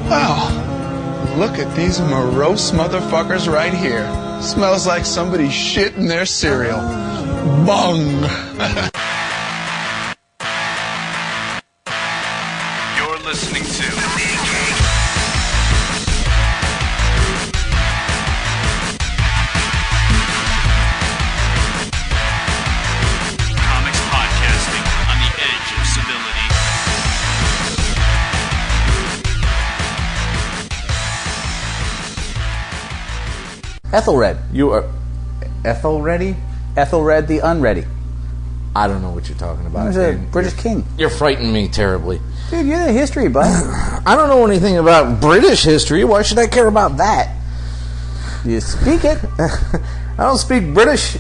Wow, look at these morose motherfuckers right here. Smells like somebody shit in their cereal. Bung! You're listening to Comics Podcasting on the edge of civility. Ethelred. You are Ethelready? Ethelred the Unready. I don't know what you're talking about. He was a British king. You're frightening me terribly. Dude, you're the history buff. I don't know anything about British history. Why should I care about that? You speak it. I don't speak British.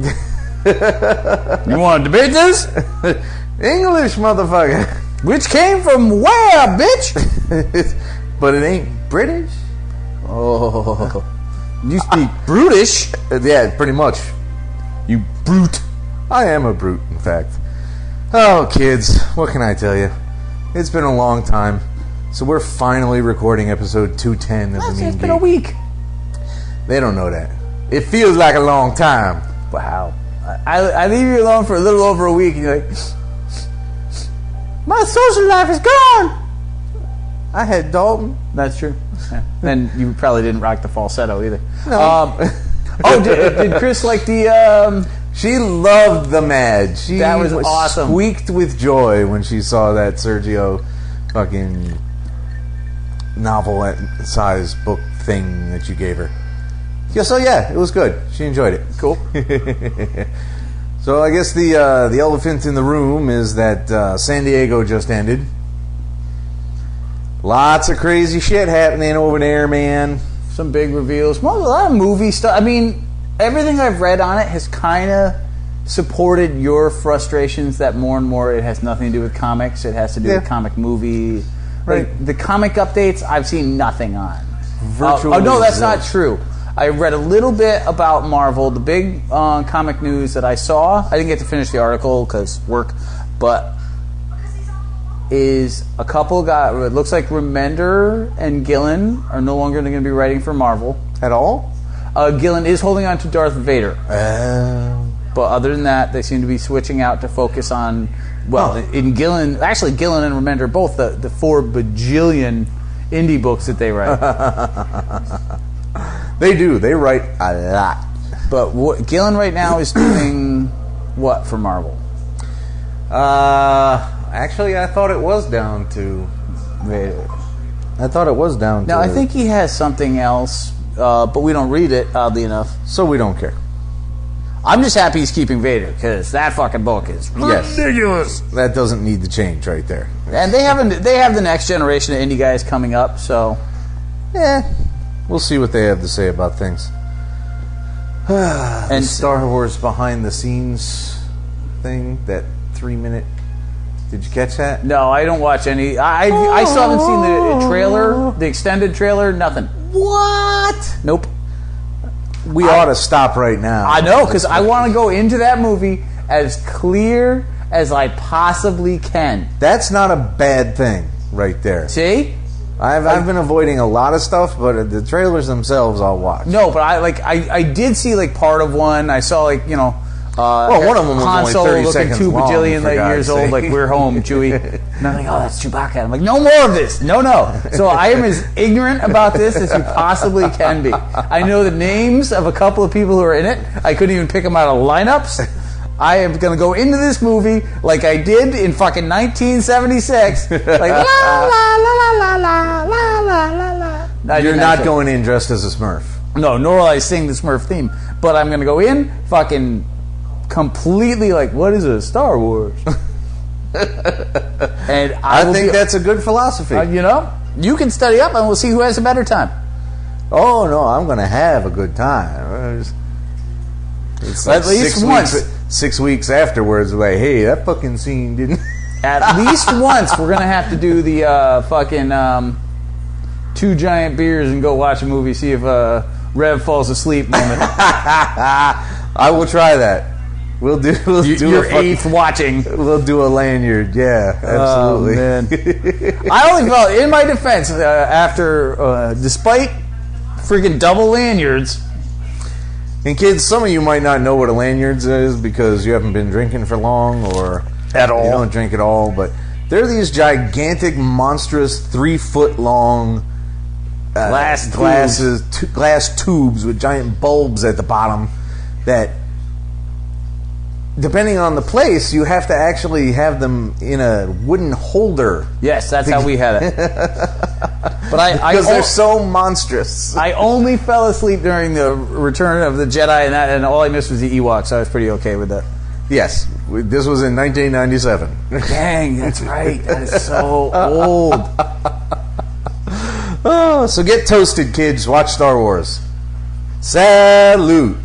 You want to debate this? English, motherfucker. Which came from where, bitch? But it ain't British. Oh. You speak brutish. Yeah, pretty much. You brute. I am a brute, in fact. Oh, kids, what can I tell you? It's been a long time. So we're finally recording episode 210 of the Mean It's been Geek. a week. They don't know that. It feels like a long time. Wow. I leave you alone for a little over a week and you're like, my social life is gone. I had Dalton. That's true. Yeah. And you probably didn't rock the falsetto either. No. Did Chris like the... She loved the Mad. She That was awesome. Squeaked with joy when she saw that Sergio fucking novel-size book thing that you gave her. Yeah, so yeah, it was good. She enjoyed it. Cool. So I guess the elephant in the room is that San Diego just ended. Lots of crazy shit happening over there, man. Some big reveals. Well, a lot of movie stuff. I mean, everything I've read on it has kind of supported your frustrations that more and more it has nothing to do with comics. It has to do with comic movie. Right. Like, the comic updates, I've seen nothing on. Virtually no, that's not zilch. true. I read a little bit about Marvel. The big comic news that I saw, I didn't get to finish the article because work, but is a couple guys, it looks like Remender and Gillen are no longer going to be writing for Marvel. At all? Gillen is holding on to Darth Vader. But other than that, they seem to be switching out to focus on, in Gillen, actually Gillen and Remender, both the 4 bajillion indie books that they write. They do. They write a lot. But Gillen right now is doing what for Marvel? Actually, I thought it was down to Vader. I thought it was down to... Now, I think he has something else, but we don't read it, oddly enough. So we don't care. I'm just happy he's keeping Vader, because that fucking book is ridiculous. That doesn't need to change right there. And they have the next generation of indie guys coming up, so... Yeah. We'll see what they have to say about things. And Star Wars behind the scenes thing, that 3-minute... Did you catch that? No, I don't watch any. I still haven't seen the trailer, the extended trailer, nothing. What? Nope. We ought to stop right now. I know, because I want to go into that movie as clear as I possibly can. That's not a bad thing right there. See? I've been avoiding a lot of stuff, but the trailers themselves I'll watch. No, but I did see like part of one. I saw like, you know, one of them was Han only Solo 30 looking seconds 2 long, bajillion for God's years old, sake. like we're home, Chewie. And I'm like, oh, that's Chewbacca. I'm like, no more of this. No. So I am as ignorant about this as you possibly can be. I know the names of a couple of people who are in it. I couldn't even pick them out of lineups. I am going to go into this movie like I did in fucking 1976. Like, la, la, la, la, la, la, la, la. You're not going in dressed as a Smurf. No, nor will I sing the Smurf theme. But I'm going to go in fucking completely like, what is a Star Wars? And I think that's a good philosophy. You know, you can study up and we'll see who has a better time. Oh, no, I'm going to have a good time. It's like at least once. 6 weeks afterwards, like, hey, that fucking scene didn't... At least once, we're going to have to do the fucking 2 giant beers and go watch a movie, see if Rev falls asleep moment. I will try that. Your eighth watching. We'll do a lanyard. Yeah, absolutely. Oh, man. I only felt, in my defense, after, despite freaking double lanyards. And kids, some of you might not know what a lanyard is because you haven't been drinking for long or At all. You don't drink at all. But they're these gigantic, monstrous, 3-foot long glass tubes with giant bulbs at the bottom that, depending on the place, you have to actually have them in a wooden holder. Yes, that's how we had it. But because they're so monstrous. I only fell asleep during the Return of the Jedi, and all I missed was the Ewoks, so I was pretty okay with that. Yes, this was in 1997. Dang, that's right. That is so old. Oh, so get toasted, kids. Watch Star Wars. Salute.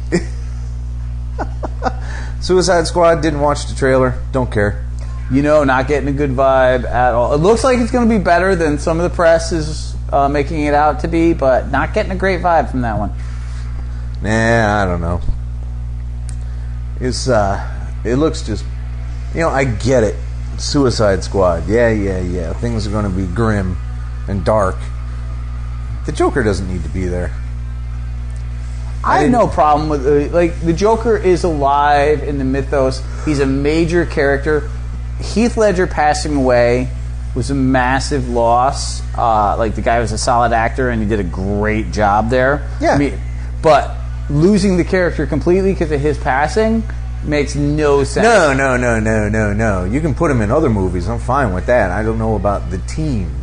Suicide Squad, didn't watch the trailer. Don't care. Not getting a good vibe at all. It looks like it's going to be better than some of the press is making it out to be, but not getting a great vibe from that one. Nah, I don't know. It looks just, I get it. Suicide Squad, yeah. Things are going to be grim and dark. The Joker doesn't need to be there. I have no problem with the Joker is alive in the mythos. He's a major character. Heath Ledger passing away was a massive loss. The guy was a solid actor and he did a great job there. Yeah. But losing the character completely because of his passing makes no sense. No. You can put him in other movies. I'm fine with that. I don't know about the team.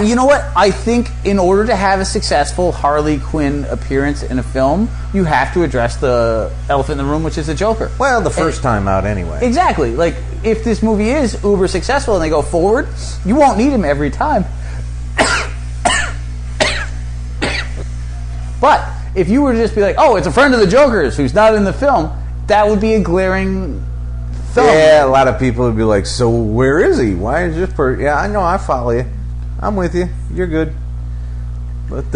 You know what? I think in order to have a successful Harley Quinn appearance in a film, you have to address the elephant in the room, which is the Joker. Well, the first time out anyway. Exactly. Like, if this movie is uber successful and they go forward, you won't need him every time. But if you were to just be like, oh, it's a friend of the Joker's who's not in the film, that would be a glaring film. Yeah, a lot of people would be like, so where is he? Why is this person? Yeah, I know, I follow you. I'm with you. You're good. But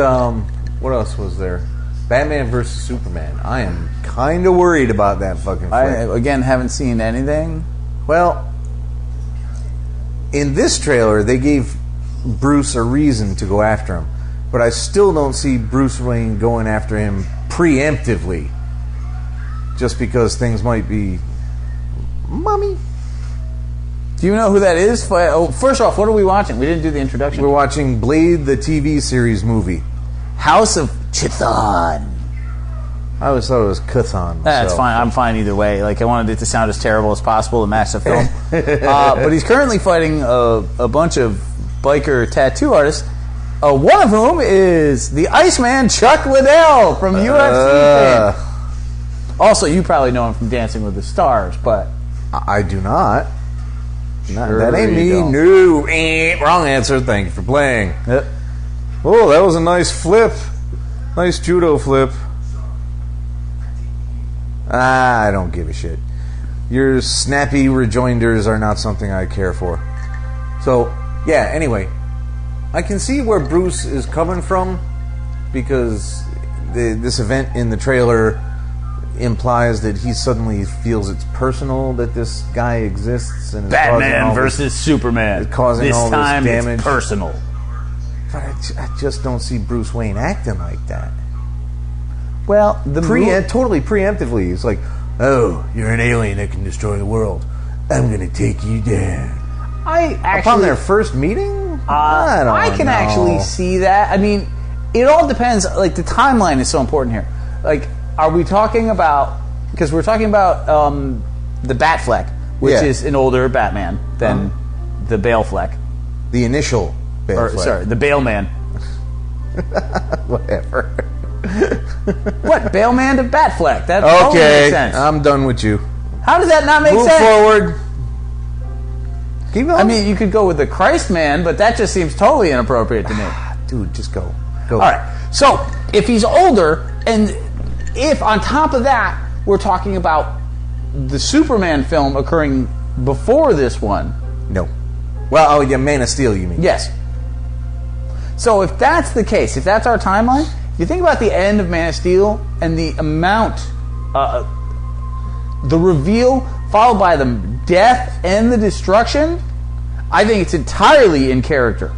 what else was there? Batman vs. Superman. I am kind of worried about that fucking I, flick. again, haven't seen anything. Well, in this trailer, they gave Bruce a reason to go after him. But I still don't see Bruce Wayne going after him preemptively. Just because things might be... Mommy. Do you know who that is? First off, what are we watching? We didn't do the introduction. We're watching Blade, the TV series movie. House of Chthon. I always thought it was Chthon. That's fine. I'm fine either way. Like, I wanted it to sound as terrible as possible to match the film. But he's currently fighting a bunch of biker tattoo artists. One of whom is the Iceman Chuck Liddell from UFC fame. Also, you probably know him from Dancing with the Stars, but... I do not. Sure that ain't me. Don't. No. Wrong answer. Thank you for playing. Yep. Oh, that was a nice flip. Nice judo flip. I don't give a shit. Your snappy rejoinders are not something I care for. So, yeah, anyway. I can see where Bruce is coming from because this event in the trailer implies that he suddenly feels it's personal that this guy exists and is Batman versus Superman. Causing this all this time damage. It's personal. But I just don't see Bruce Wayne acting like that. Well, totally preemptively. He's like, oh, you're an alien that can destroy the world. I'm going to take you down. Upon their first meeting? I can actually see that. I mean, it all depends. Like, the timeline is so important here. Like, are we talking about... Because we're talking about the Batfleck, which is an older Batman than the Balefleck. The initial Balefleck. Sorry, the Bailman. Whatever. What? Bailman to Batfleck. That totally makes sense. I'm done with you. How does that not make Move sense? forward. Keep going. I mean, you could go with the Christ Man, but that just seems totally inappropriate to me. Dude, just go. All right. So, if he's older, and if on top of that, we're talking about the Superman film occurring before this one. No. Well, Man of Steel, you mean? Yes. So, if that's the case, if that's our timeline, if you think about the end of Man of Steel and the amount, the reveal followed by the death and the destruction, I think it's entirely in character.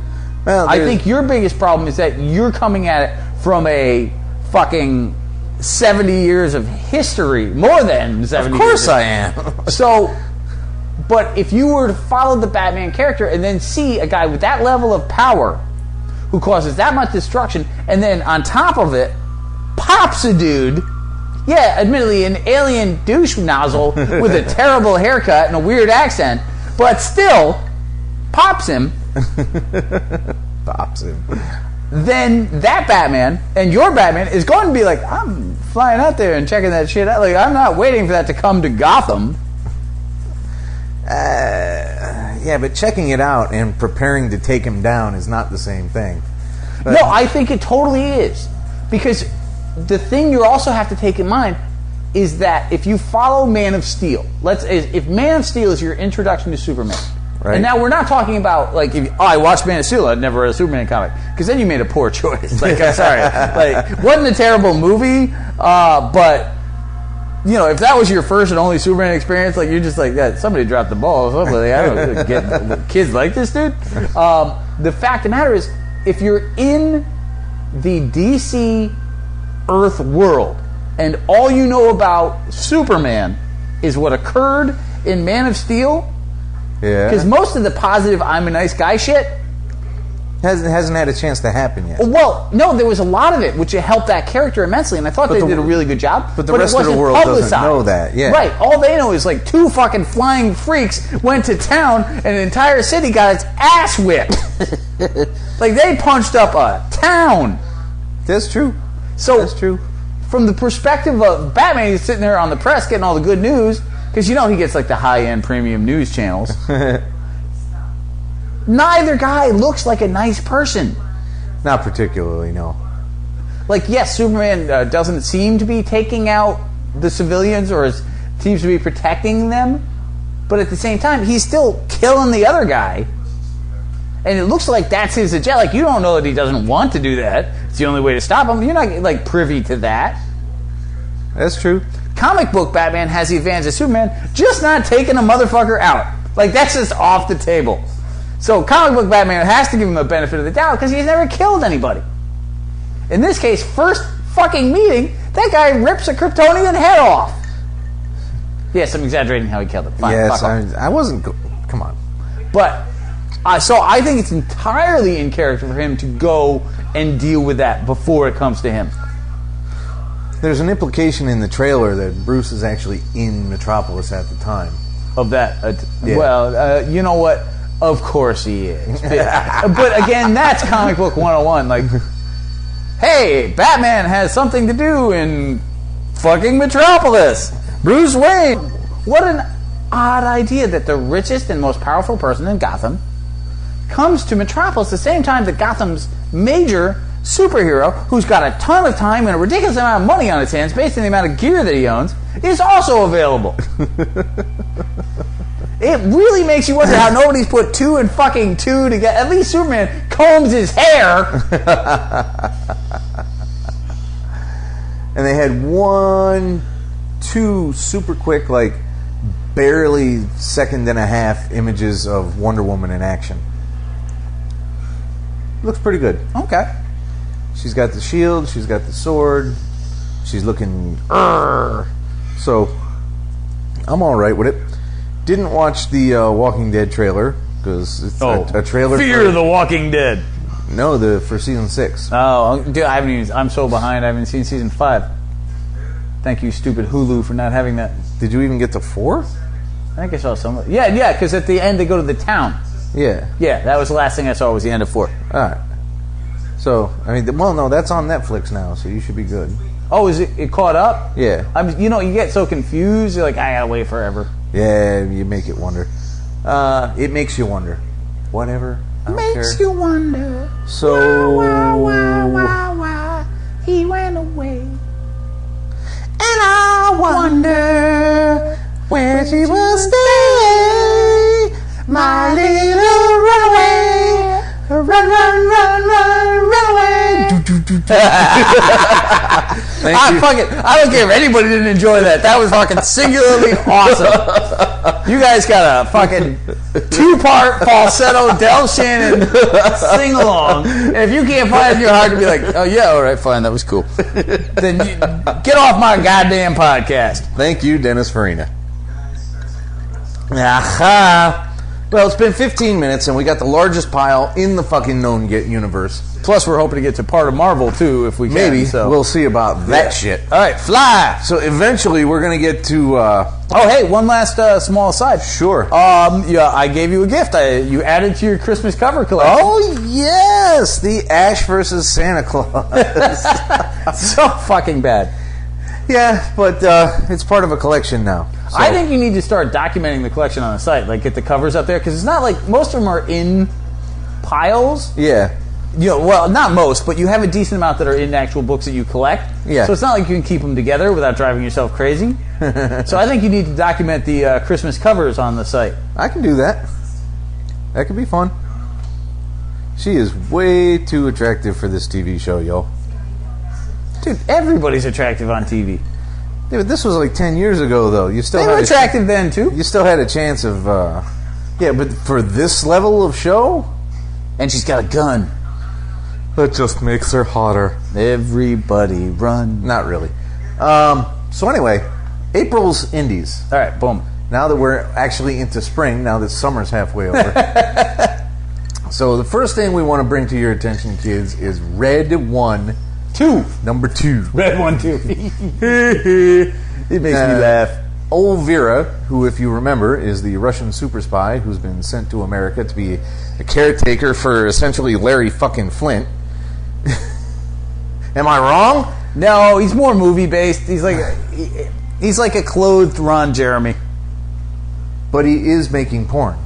Well, I think your biggest problem is that you're coming at it from a fucking 70 years of history, more than 70 Of years. course I am. So, but if you were to follow the Batman character and then see a guy with that level of power who causes that much destruction, and then on top of it, pops a dude, yeah, admittedly an alien douche nozzle with a terrible haircut and a weird accent, but still pops him, then that Batman and your Batman is going to be like, I'm flying out there and checking that shit out. Like, I'm not waiting for that to come to Gotham. Yeah, but checking it out and preparing to take him down is not the same thing. But No, I think it totally is. Because the thing you also have to take in mind is that if you follow Man of Steel, if Man of Steel is your introduction to Superman, right. And now we're not talking about like, I watched Man of Steel, I'd never read a Superman comic, because then you made a poor choice. Like, I'm sorry, like, wasn't a terrible movie, but you know, if that was your first and only Superman experience, like, you're just like, yeah, somebody dropped the ball. Or something. I don't get kids like this, dude. The fact of the matter is, if you're in the DC Earth world and all you know about Superman is what occurred in Man of Steel, yeah, because most of the positive I'm a nice guy shit hasn't had a chance to happen yet. well, no, there was a lot of it which helped that character immensely, and I thought they did a really good job. But the rest it of the wasn't world doesn't publicized. know that. Yeah, Right. All they know is like two fucking flying freaks went to town and an entire city got its ass whipped. Like, they punched up a town. That's true. So That's true. From the perspective of Batman, he's sitting there on the press getting all the good news, because you know he gets like the high-end premium news channels. Neither guy looks like a nice person. Not particularly, no. Like, yes, Superman doesn't seem to be taking out the civilians or seems to be protecting them, but at the same time, he's still killing the other guy. And it looks like that's his agenda. Like, you don't know that he doesn't want to do that. It's the only way to stop him. You're not, like, privy to that. That's true. Comic book Batman has the advantage of Superman, just not taking a motherfucker out. Like, that's just off the table. So comic book Batman has to give him the benefit of the doubt because he's never killed anybody. In this case, first fucking meeting, that guy rips a Kryptonian head off. Yes, I'm exaggerating how he killed him. Fine, Yes, fuck off. I wasn't. Come on. But, so I think it's entirely in character for him to go and deal with that before it comes to him. There's an implication in the trailer that Bruce is actually in Metropolis at the time. Of that. Yeah. Well, you know what? Of course he is. But again, that's comic book 101. Like, hey, Batman has something to do in fucking Metropolis. Bruce Wayne. What an odd idea that the richest and most powerful person in Gotham comes to Metropolis at the same time that Gotham's major superhero, who's got a ton of time and a ridiculous amount of money on his hands based on the amount of gear that he owns, is also available. It really makes you wonder how nobody's put two and fucking two together. At least Superman combs his hair. And they had 1, 2 super quick, like, barely second and a half images of Wonder Woman in action. Looks pretty good. Okay. She's got the shield, she's got the sword, she's looking... So, I'm alright with it. Didn't watch the Walking Dead trailer, because it's a trailer Fear the Walking Dead. No, for season 6. Oh, dude, I'm so behind, I haven't seen season 5. Thank you, stupid Hulu, for not having that. Did you even get to 4? I think I saw some. Yeah, because at the end they go to the town. Yeah. Yeah, that was the last thing I saw was the end of 4. Alright. So, I mean, well, no, that's on Netflix now, so you should be good. Oh, is it caught up? Yeah. You get so confused, you're like, I gotta wait forever. Yeah, you make it wonder. It makes you wonder. Whatever. I don't care. You wonder. So... Why, he went away. And I wonder where she will stay. My little runaway. Run away. Fuck it. I don't care if anybody didn't enjoy that. That was fucking singularly awesome. You guys got a fucking 2-part falsetto Del Shannon sing along. And if you can't find it in your heart to be like, oh yeah, all right, fine, that was cool. Then you, get off my goddamn podcast. Thank you, Dennis Farina. Aha. Well, it's been 15 minutes, and we got the largest pile in the fucking known universe. Plus, we're hoping to get to part of Marvel, too, if we can. Maybe. So. We'll see about that shit. All right, fly! So, eventually, we're going to get to... oh, hey, one last small aside. Sure. Yeah, I gave you a gift. You added to your Christmas cover collection. Oh, yes! The Ash versus Santa Claus. So fucking bad. Yeah, but it's part of a collection now. So. I think you need to start documenting the collection on the site. Like, get the covers up there, because it's not like... Most of them are in piles. Yeah. You know, well, not most, but you have a decent amount that are in actual books that you collect. Yeah. So it's not like you can keep them together without driving yourself crazy. So I think you need to document the Christmas covers on the site. I can do that. That could be fun. She is way too attractive for this TV show, yo. Dude, everybody's attractive on TV. Dude, this was like 10 years ago, though. You still they were attractive then, too. You still had a chance of... yeah, but for this level of show... And she's got a gun. That just makes her hotter. Everybody run. Not really. So anyway, April's Indies. All right, boom. Now that we're actually into spring, now that summer's halfway over. So the first thing we want to bring to your attention, kids, is Red 1... 2. Number 2. Red 1, 2. It makes me laugh. Old Vera, who, if you remember, is the Russian super spy who's been sent to America to be a caretaker for essentially Larry fucking Flint. Am I wrong? No, he's more movie based. He's like a clothed Ron Jeremy. But he is making porn.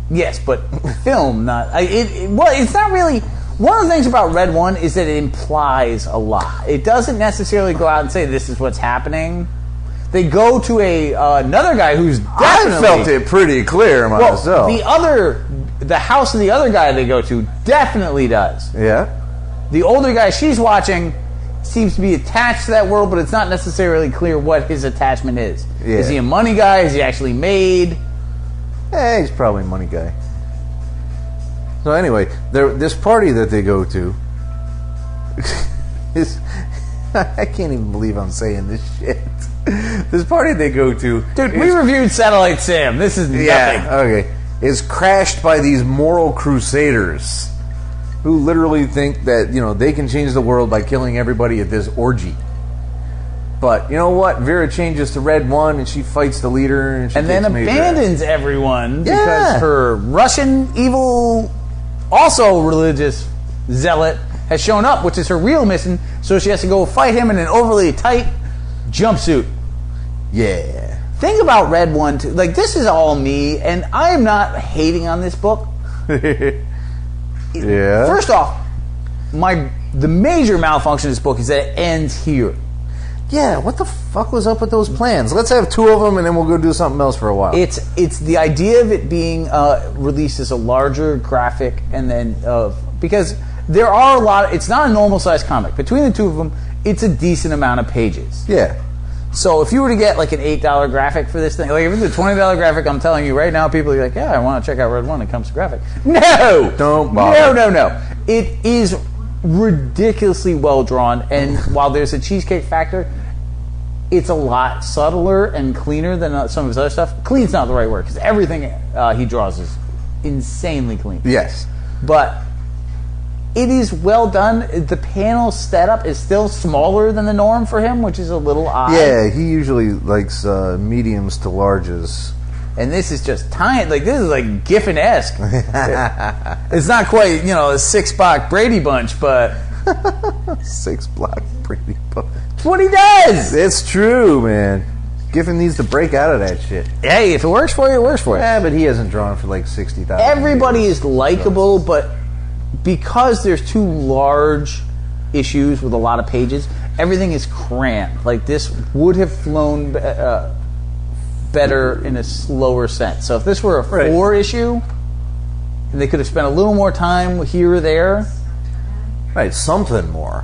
Yes, but film, not. Well, it's not really. One of the things about Red 1 is that it implies a lot. It doesn't necessarily go out and say this is what's happening. They go to another guy who's definitely... I felt it pretty clear myself. The house of the other guy they go to definitely does. Yeah. The older guy she's watching seems to be attached to that world, but it's not necessarily clear what his attachment is. Yeah. Is he a money guy? Is he actually made? He's probably a money guy. So anyway, this party that they go to is... I can't even believe I'm saying this shit. This party they go to... Dude, we reviewed Satellite Sam. This is nothing. Yeah, okay. Is crashed by these moral crusaders who literally think that, they can change the world by killing everybody at this orgy. But, you know what? Vera changes to Red 1 and she fights the leader and she then abandons everyone because her Russian evil, also religious zealot has shown up, which is her real mission, so she has to go fight him in an overly tight jumpsuit. Yeah. Think about Red 1, too. Like, this is all me, and I am not hating on this book. Yeah. First off, the major malfunction of this book is that it ends here. Yeah, what the fuck was up with those plans? Let's have 2 of them, and then we'll go do something else for a while. It's the idea of it being released as a larger graphic, and then because there are a lot. It's not a normal size comic. Between the 2 of them, it's a decent amount of pages. Yeah. So if you were to get like an $8 graphic for this thing, like if it's a $20 graphic, I'm telling you right now, people are like, yeah, I want to check out Red 1. It comes to graphic. No, don't bother. No. It is ridiculously well drawn, and while there's a cheesecake factor, it's a lot subtler and cleaner than some of his other stuff. Clean's not the right word, because everything he draws is insanely clean. Yes. But it is well done. The panel setup is still smaller than the norm for him, which is a little odd. Yeah, he usually likes mediums to larges. And this is just tiny. Like, this is like Giffen-esque. It's not quite, a 6-block Brady Bunch, but... 6-block Brady Bunch. That's what he does! It's true, man. Giffen needs to break out of that shit. Hey, if it works for you, it works for you. Yeah, but he hasn't drawn for like 60,000 Everybody years. is likable, but because there's 2 large issues with a lot of pages, everything is crammed. Like, this would have flown better in a slower sense. So if this were a 4 issue, and they could have spent a little more time here or there, Right, something more.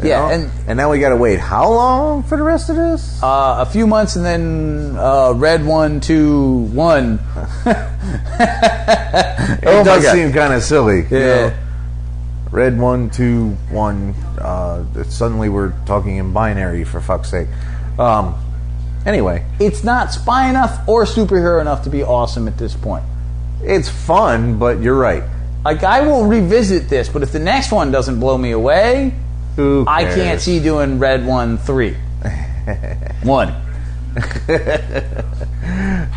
You Yeah, know? And now we got to wait how long for the rest of this? A few months, and then red 1, 2, 1. It Oh my does God. seem kind of silly. Yeah. You know? Red 1, 2, 1. Suddenly we're talking in binary, for fuck's sake. Anyway, It's not spy enough or superhero enough to be awesome at this point. it's fun, but you're right. Like, I will revisit this, but if the next one doesn't blow me away, Who I cares? can't see doing red 1, 3. 1.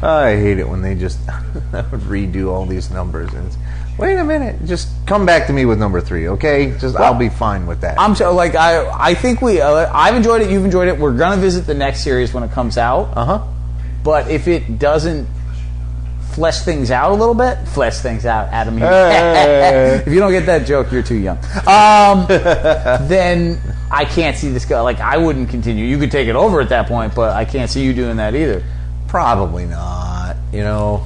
I hate it when they just redo all these numbers. And wait a minute, just come back to me with number 3, okay? I'll be fine with that. I'm so like I think I've enjoyed it. You've enjoyed it. We're gonna visit the next series when it comes out. But if it doesn't flesh things out a little bit, Adam. If you don't get that joke, you're too young. Then I can't see this go. Like, I wouldn't continue. You could take it over at that point, but I can't see you doing that either. Probably not, you know.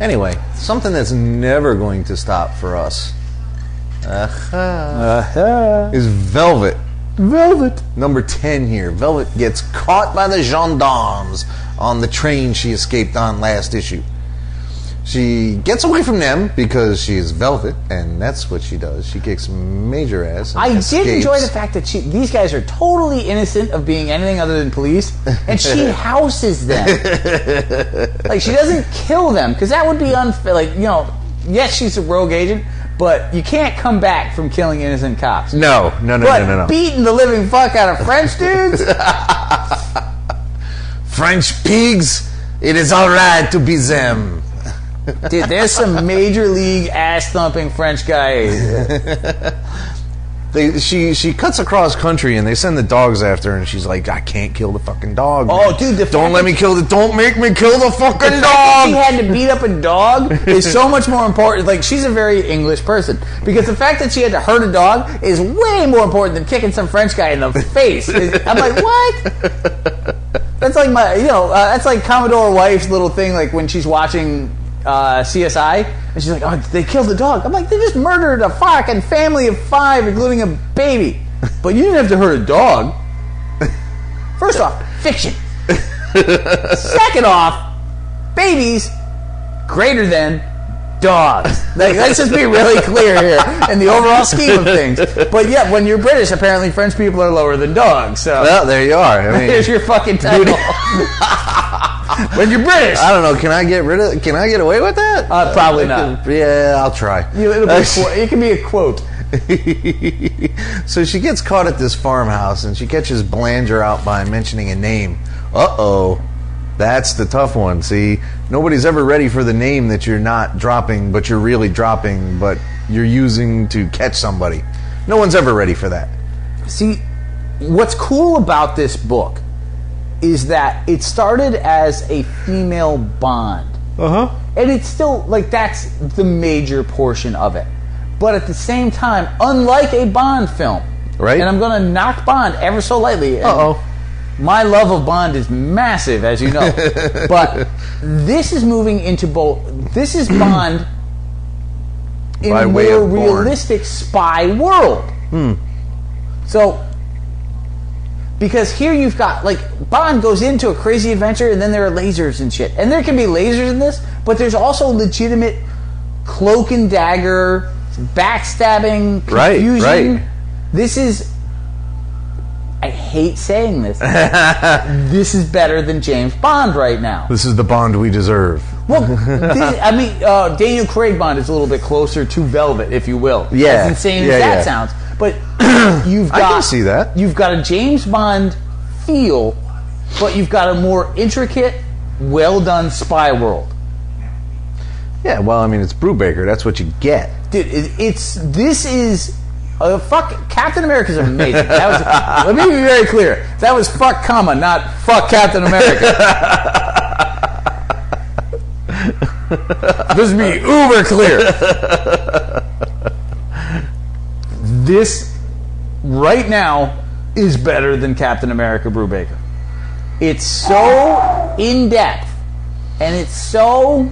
Anyway, something that's never going to stop for us is Velvet. Velvet. Number 10 here. Velvet gets caught by the gendarmes on the train she escaped on last issue. She gets away from them because she is Velvet, and that's what she does. She kicks major ass. And I did escapes. enjoy the fact that these guys are totally innocent of being anything other than police, and she houses them. Like, she doesn't kill them, because that would be unfair. Like, you know, yes, she's a rogue agent, but you can't come back from killing innocent cops. No. But beating the living fuck out of French dudes? French pigs, it is alright to be them. Dude, there's some major league ass-thumping French guys. She cuts across country and they send the dogs after her and she's like, I can't kill the fucking dog. Oh, man. dude, don't make me kill the fucking The fact dog. that she had to beat up a dog is so much more important. Like, she's a very English person. Because the fact that she had to hurt a dog is way more important than kicking some French guy in the face. I'm like, what? That's like that's like Commodore Wife's little thing, like when she's watching CSI, and she's like, oh, they killed the dog. I'm like, they just murdered a fucking family of 5, including a baby. But you didn't have to hurt a dog. First off, fiction. Second off, babies greater than dogs. Like, let's just be really clear here in the overall scheme of things. But yeah, when you're British, apparently French people are lower than dogs. So Well, there you are. I mean, here's your fucking title. When you're British, I don't know. Can I get away with that? probably not. Yeah, I'll try. It can be a quote. So she gets caught at this farmhouse and she catches Belanger out by mentioning a name. Uh-oh. That's the tough one. See, nobody's ever ready for the name that you're not dropping, but you're really dropping, but you're using to catch somebody. No one's ever ready for that. See, what's cool about this book is that it started as a female Bond. And it's still, like, that's the major portion of it. But at the same time, unlike a Bond film, Right. And I'm going to knock Bond ever so lightly. Uh-oh. My love of Bond is massive, as you know. But this is moving into both. This is Bond in By a way more of Bourne. realistic spy world. So, because here you've got, like, Bond goes into a crazy adventure and then there are lasers and shit. And there can be lasers in this, but there's also legitimate cloak and dagger, backstabbing, confusion. Right. This is... I hate saying this. This is better than James Bond right now. This is the Bond we deserve. Well, Daniel Craig Bond is a little bit closer to Velvet, if you will. Yeah. As insane as that sounds. But you've got... I can see that. You've got a James Bond feel, but you've got a more intricate, well-done spy world. Yeah, well, I mean, it's Brubaker. That's what you get. Dude, this is... fuck, Captain America's amazing. That was, let me be very clear. That was fuck, comma, not fuck Captain America. This would be uber clear. This, right now, is better than Captain America Brubaker. It's so in-depth, and it's so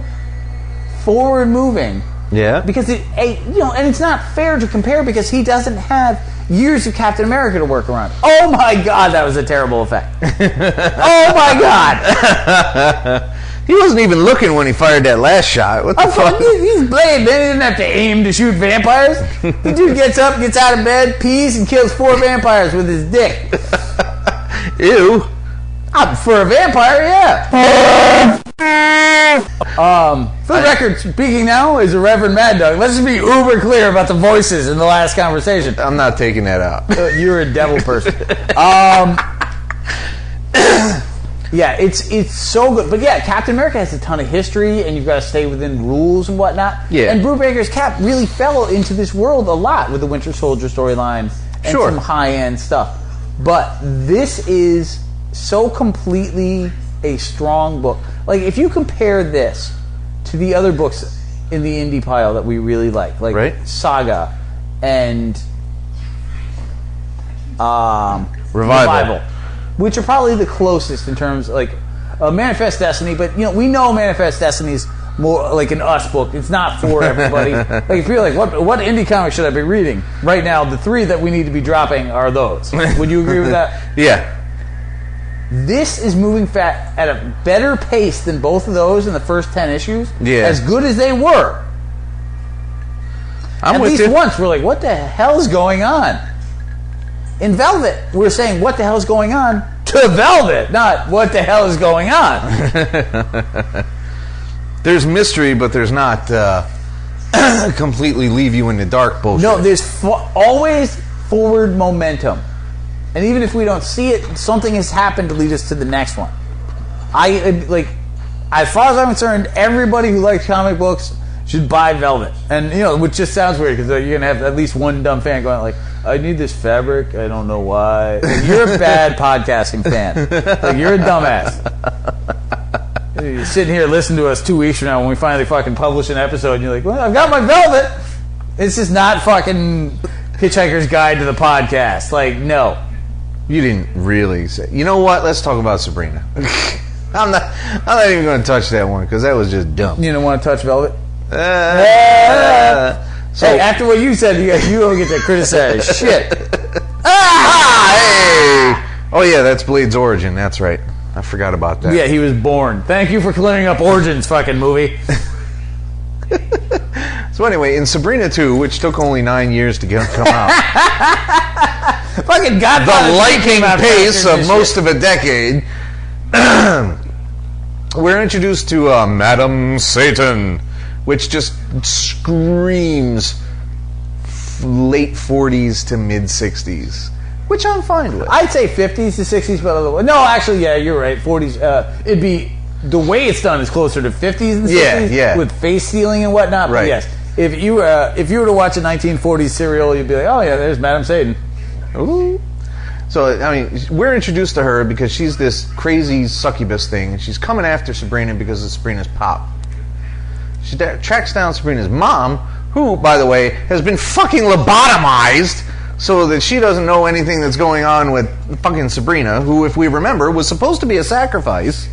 forward-moving. Yeah. Because and it's not fair to compare because he doesn't have years of Captain America to work around. Oh my God, that was a terrible effect. Oh my God. He wasn't even looking when he fired that last shot. What the fuck? He's Blade, man. He didn't have to aim to shoot vampires. The dude gets up, gets out of bed, pees, and kills 4 vampires with his dick. Ew. For a vampire, yeah. For the record, speaking now is a Reverend Mad Dog. Let's just be uber clear about the voices in the last conversation. I'm not taking that out. You're a devil person. Yeah, it's so good. But yeah, Captain America has a ton of history, and you've got to stay within rules and whatnot. Yeah. And Brubaker's Cap really fell into this world a lot with the Winter Soldier storyline and some high-end stuff. But this is so completely a strong book. Like, if you compare this to the other books in the indie pile that we really like Saga and Revival, which are probably the closest in terms like Manifest Destiny, but we know Manifest Destiny's more like an us book. It's not for everybody. Like, if you're like, what indie comic should I be reading right now? The 3 that we need to be dropping are those. Would you agree with that? Yeah. This is moving at a better pace than both of those in the first 10 issues. Yeah. As good as they were. At least once we're like, what the hell's going on? In Velvet, we're saying, what the hell's going on? To Velvet, not what the hell is going on. There's mystery, but there's not completely leave you in the dark bullshit. No, there's always forward momentum. And even if we don't see it, something has happened to lead us to the next one. As far as I'm concerned, everybody who likes comic books should buy Velvet. And, which just sounds weird because you're going to have at least one dumb fan going like, I need this fabric, I don't know why. You're a bad podcasting fan. You're a dumbass. You're sitting here listening to us 2 weeks from now when we finally fucking publish an episode and you're like, well, I've got my Velvet. It's just not fucking Hitchhiker's Guide to the Podcast. No. You didn't really say. You know what? Let's talk about Sabrina. I'm not even going to touch that one because that was just dumb. You don't want to touch Velvet? So, hey, after what you said, you don't get to criticize shit. Hey! Oh yeah, that's Blade's origin. That's right. I forgot about that. Yeah, he was born. Thank you for clearing up origins, fucking movie. So anyway, in Sabrina 2, which took only 9 years to come out, fucking Godfather, the lightning pace of most of a decade, we're introduced to Madam Satan, which just screams late 40s to mid 60s, which I'm fine with. I'd say 50s to 60s, but no, actually, yeah, you're right. 40s. It'd be the way it's done is closer to 50s and 60s, with face stealing and whatnot. But yes, if you were to watch a 1940s serial, you'd be like, oh yeah, there's Madam Satan. Ooh. So, I mean, we're introduced to her because she's this crazy succubus thing, and she's coming after Sabrina because of Sabrina's pop. She tracks down Sabrina's mom, who, by the way, has been fucking lobotomized so that she doesn't know anything that's going on with fucking Sabrina, who, if we remember, was supposed to be a sacrifice.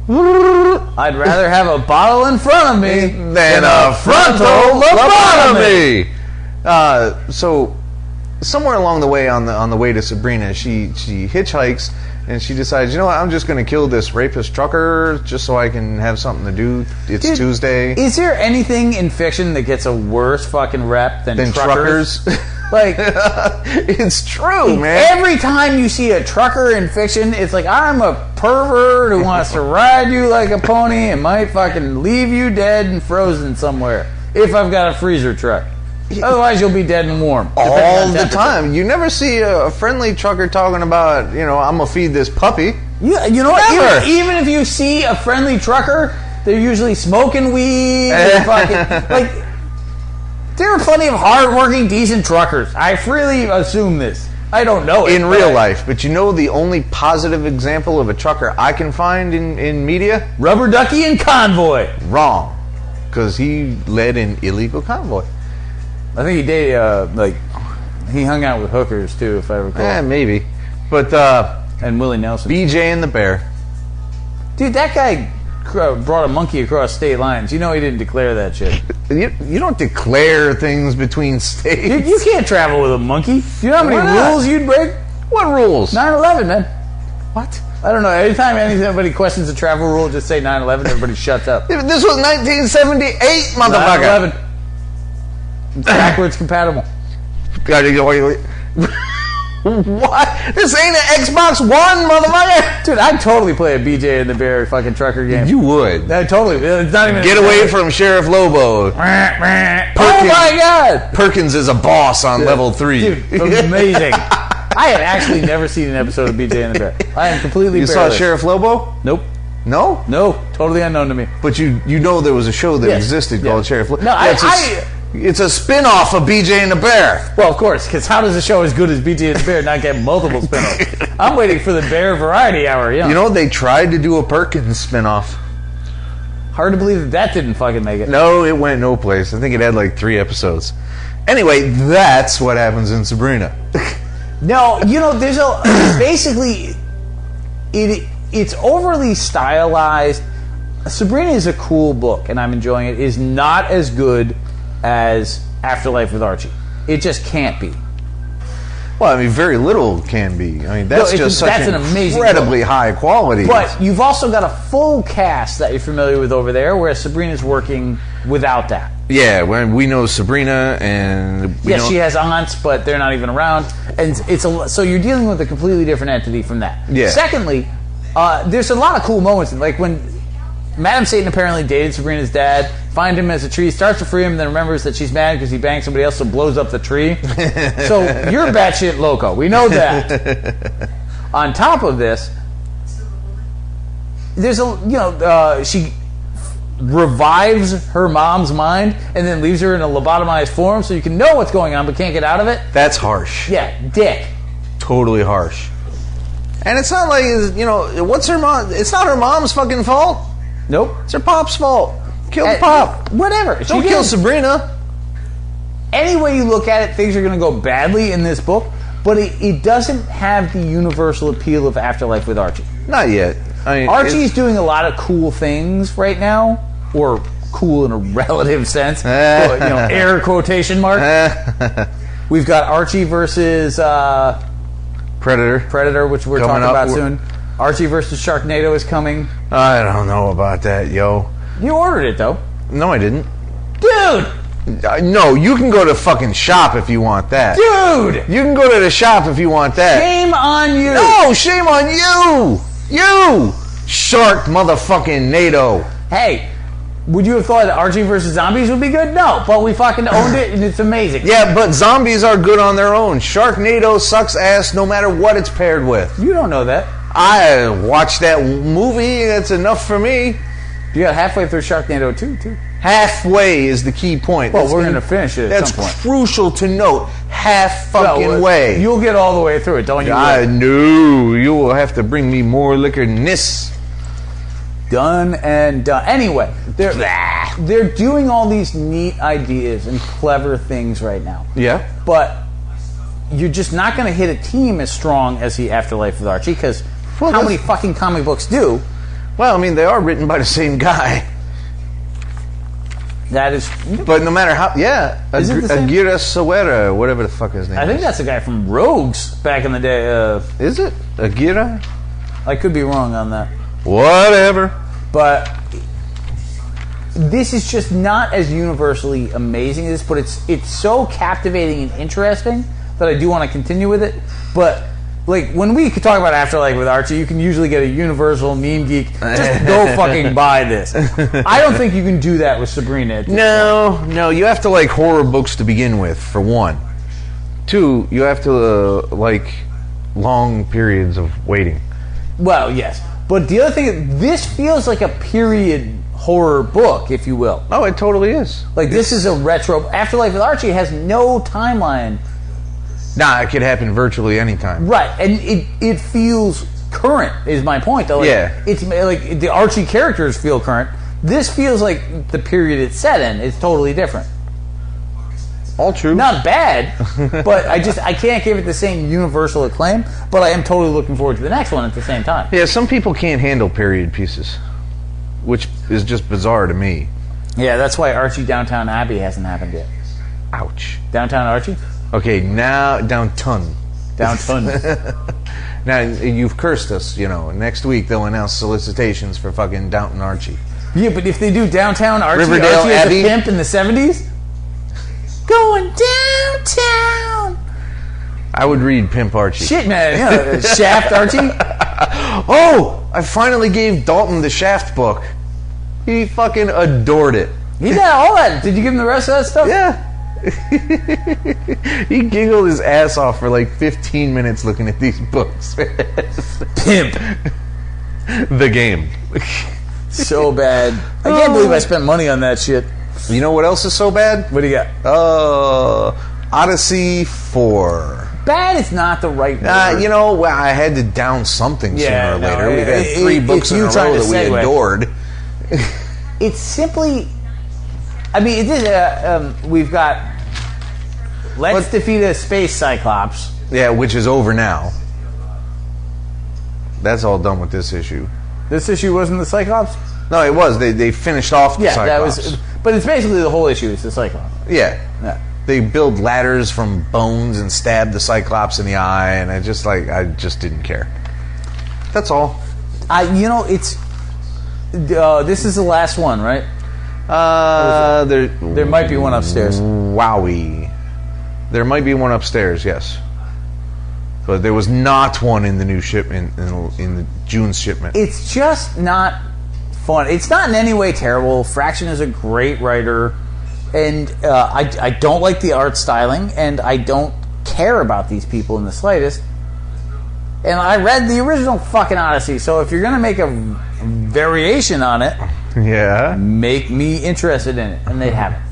I'd rather have a bottle in front of me than a frontal lobotomy. So, somewhere along the way, on the way to Sabrina, she hitchhikes and she decides, you know what, I'm just going to kill this rapist trucker just so I can have something to do. It's Tuesday. Is there anything in fiction that gets a worse fucking rep than truckers? It's true, man. Every time you see a trucker in fiction, it's like, I'm a pervert who wants to ride you like a pony and might fucking leave you dead and frozen somewhere if I've got a freezer truck. Otherwise, you'll be dead and warm. All the time. You never see a friendly trucker talking about, I'm going to feed this puppy. You know what? Even if you see a friendly trucker, they're usually smoking weed. There are plenty of hard-working, decent truckers. I freely assume this. I don't know it. In real life. But the only positive example of a trucker I can find in media? Rubber Ducky and Convoy. Wrong. Because he led an illegal convoy. I think he dated, he hung out with hookers, too, if I recall. Maybe. But, and Willie Nelson. BJ and the Bear. Dude, that guy brought a monkey across state lines. He didn't declare that shit. You don't declare things between states. You can't travel with a monkey. Do you know how many Why not? rules you'd break? What rules? 9/11, man. What? I don't know. Anytime anybody questions a travel rule, just say 9/11. Everybody shuts up. This was 1978, motherfucker. 9/11. It's backwards compatible. What? This ain't an Xbox One, motherfucker. Dude, I'd totally play a BJ and the Bear fucking trucker game. You would. No, totally. It's not even. Get away from Sheriff Lobo. Oh my god! Perkins is a boss on level 3. Dude, amazing. I had actually never seen an episode of BJ and the Bear. I am completely. You saw Sheriff Lobo? Nope. No? No, totally unknown to me. But you know there was a show that existed called Sheriff Lobo. No, it's a spin-off of BJ and the Bear. Well, of course, because how does a show as good as BJ and the Bear not get multiple spin-offs? I'm waiting for the Bear Variety Hour. You know, they tried to do a Perkins spin-off. Hard to believe that didn't fucking make it. No, it went no place. I think it had like 3 episodes. Anyway, that's what happens in Sabrina. No, there's basically it's overly stylized. Sabrina is a cool book, and I'm enjoying it. It is not as good as Afterlife with Archie. It just can't be. Well, I mean, very little can be. I mean, that's an amazing incredibly book. high quality. But you've also got a full cast that you're familiar with over there, whereas Sabrina's working without that. Yeah, when we know Sabrina, and she has aunts, but they're not even around, and so you're dealing with a completely different entity from that. Yeah. Secondly, there's a lot of cool moments, like when Madam Satan apparently dated Sabrina's dad, find him as a tree, starts to free him, and then remembers that she's mad because he banged somebody else, so blows up the tree. So you're batshit loco. We know that. On top of this, there's she revives her mom's mind and then leaves her in a lobotomized form, so you can know what's going on but can't get out of it. That's harsh. Yeah, dick. Totally harsh. And it's not like what's her mom? It's not her mom's fucking fault. Nope. It's her pop's fault. Kill the pop. Whatever. Don't kill Sabrina. Any way you look at it, things are going to go badly in this book, but it doesn't have the universal appeal of Afterlife with Archie. Not yet. I mean, Archie's doing a lot of cool things right now, or cool in a relative sense, air quotation mark. We've got Archie versus Predator, which we're talking about soon. Archie versus Sharknado is coming. I don't know about that, yo. You ordered it, though. No, I didn't. Dude! No, you can go to fucking shop if you want that. Dude! You can go to the shop if you want that. Shame on you! No, shame on you! You! Shark motherfucking NATO. Hey, would you have thought that Archie versus Zombies would be good? No, but we fucking owned it, and it's amazing. Yeah, but zombies are good on their own. Sharknado sucks ass no matter what it's paired with. You don't know that. I watched that movie. That's enough for me. You got halfway through Sharknado 2, too. Halfway is the key point. Well, we're going to finish it at some point. That's crucial to note. Half fucking way. You'll get all the way through it, don't you? I know. You will have to bring me more liquor than this. Done and done. Anyway, they're doing all these neat ideas and clever things right now. Yeah. But you're just not going to hit a team as strong as the Afterlife with Archie, because how many fucking comic books do? Well, I mean, they are written by the same guy. That is... But no matter how... Yeah. Is it the same? Aguirre Soera, whatever the fuck his name is. I think that's the guy from Rogues back in the day. Is it? Aguirre? I could be wrong on that. Whatever. But this is just not as universally amazing as this, but it's so captivating and interesting that I do want to continue with it. But like when we could talk about Afterlife with Archie, you can usually get a universal meme geek. Just go fucking buy this. I don't think you can do that with Sabrina. No, you have to like horror books to begin with, for one. 2, you have to like long periods of waiting. Well, yes. But the other thing, this feels like a period horror book, if you will. Oh, it totally is. Like, this is a retro... Afterlife with Archie has no timeline. Nah, it could happen virtually anytime. Right, and it feels current, is my point, though. Like, yeah. It's like, the Archie characters feel current. This feels like the period it's set in. It's totally different. All true. Not bad, but I can't give it the same universal acclaim, but I am totally looking forward to the next one at the same time. Yeah, some people can't handle period pieces, which is just bizarre to me. Yeah, that's why Archie Downtown Abbey hasn't happened yet. Ouch. Downtown Archie? Okay, now Downton. Downton. Now, you've cursed us, Next week they'll announce solicitations for fucking Downton Archie. Yeah, but if they do Downtown Archie, Riverdale Archie as Abbey? a pimp in the 70s? Going downtown. I would read Pimp Archie. Shit, man. Shaft Archie? Oh! I finally gave Dalton the Shaft book. He fucking adored it. He got all that. Did you give him the rest of that stuff? Yeah. He giggled his ass off for like 15 minutes looking at these books. Pimp. The game. So bad. I can't believe I spent money on that shit. You know what else is so bad? What do you got? Odyssey 4. Bad is not the right word. I had to down something sooner or later. We've had 3 books in a row that we adored. It's simply... I mean, it is. We've got... Let's defeat a space cyclops. Yeah, which is over now. That's all done with this issue. This issue wasn't the Cyclops? No, it was. They finished off the Cyclops. That was... But it's basically the whole issue is the Cyclops. Yeah. Yeah. They build ladders from bones and stab the Cyclops in the eye, and I just didn't care. That's all. It's... this is the last one, right? There might be one upstairs. Wowie. There might be one upstairs, yes. But there was not one in the new shipment, in the June's shipment. It's just not fun. It's not in any way terrible. Fraction is a great writer, and I don't like the art styling, and I don't care about these people in the slightest. And I read the original fucking Odyssey, so if you're going to make a variation on it, yeah, make me interested in it, and they haven't.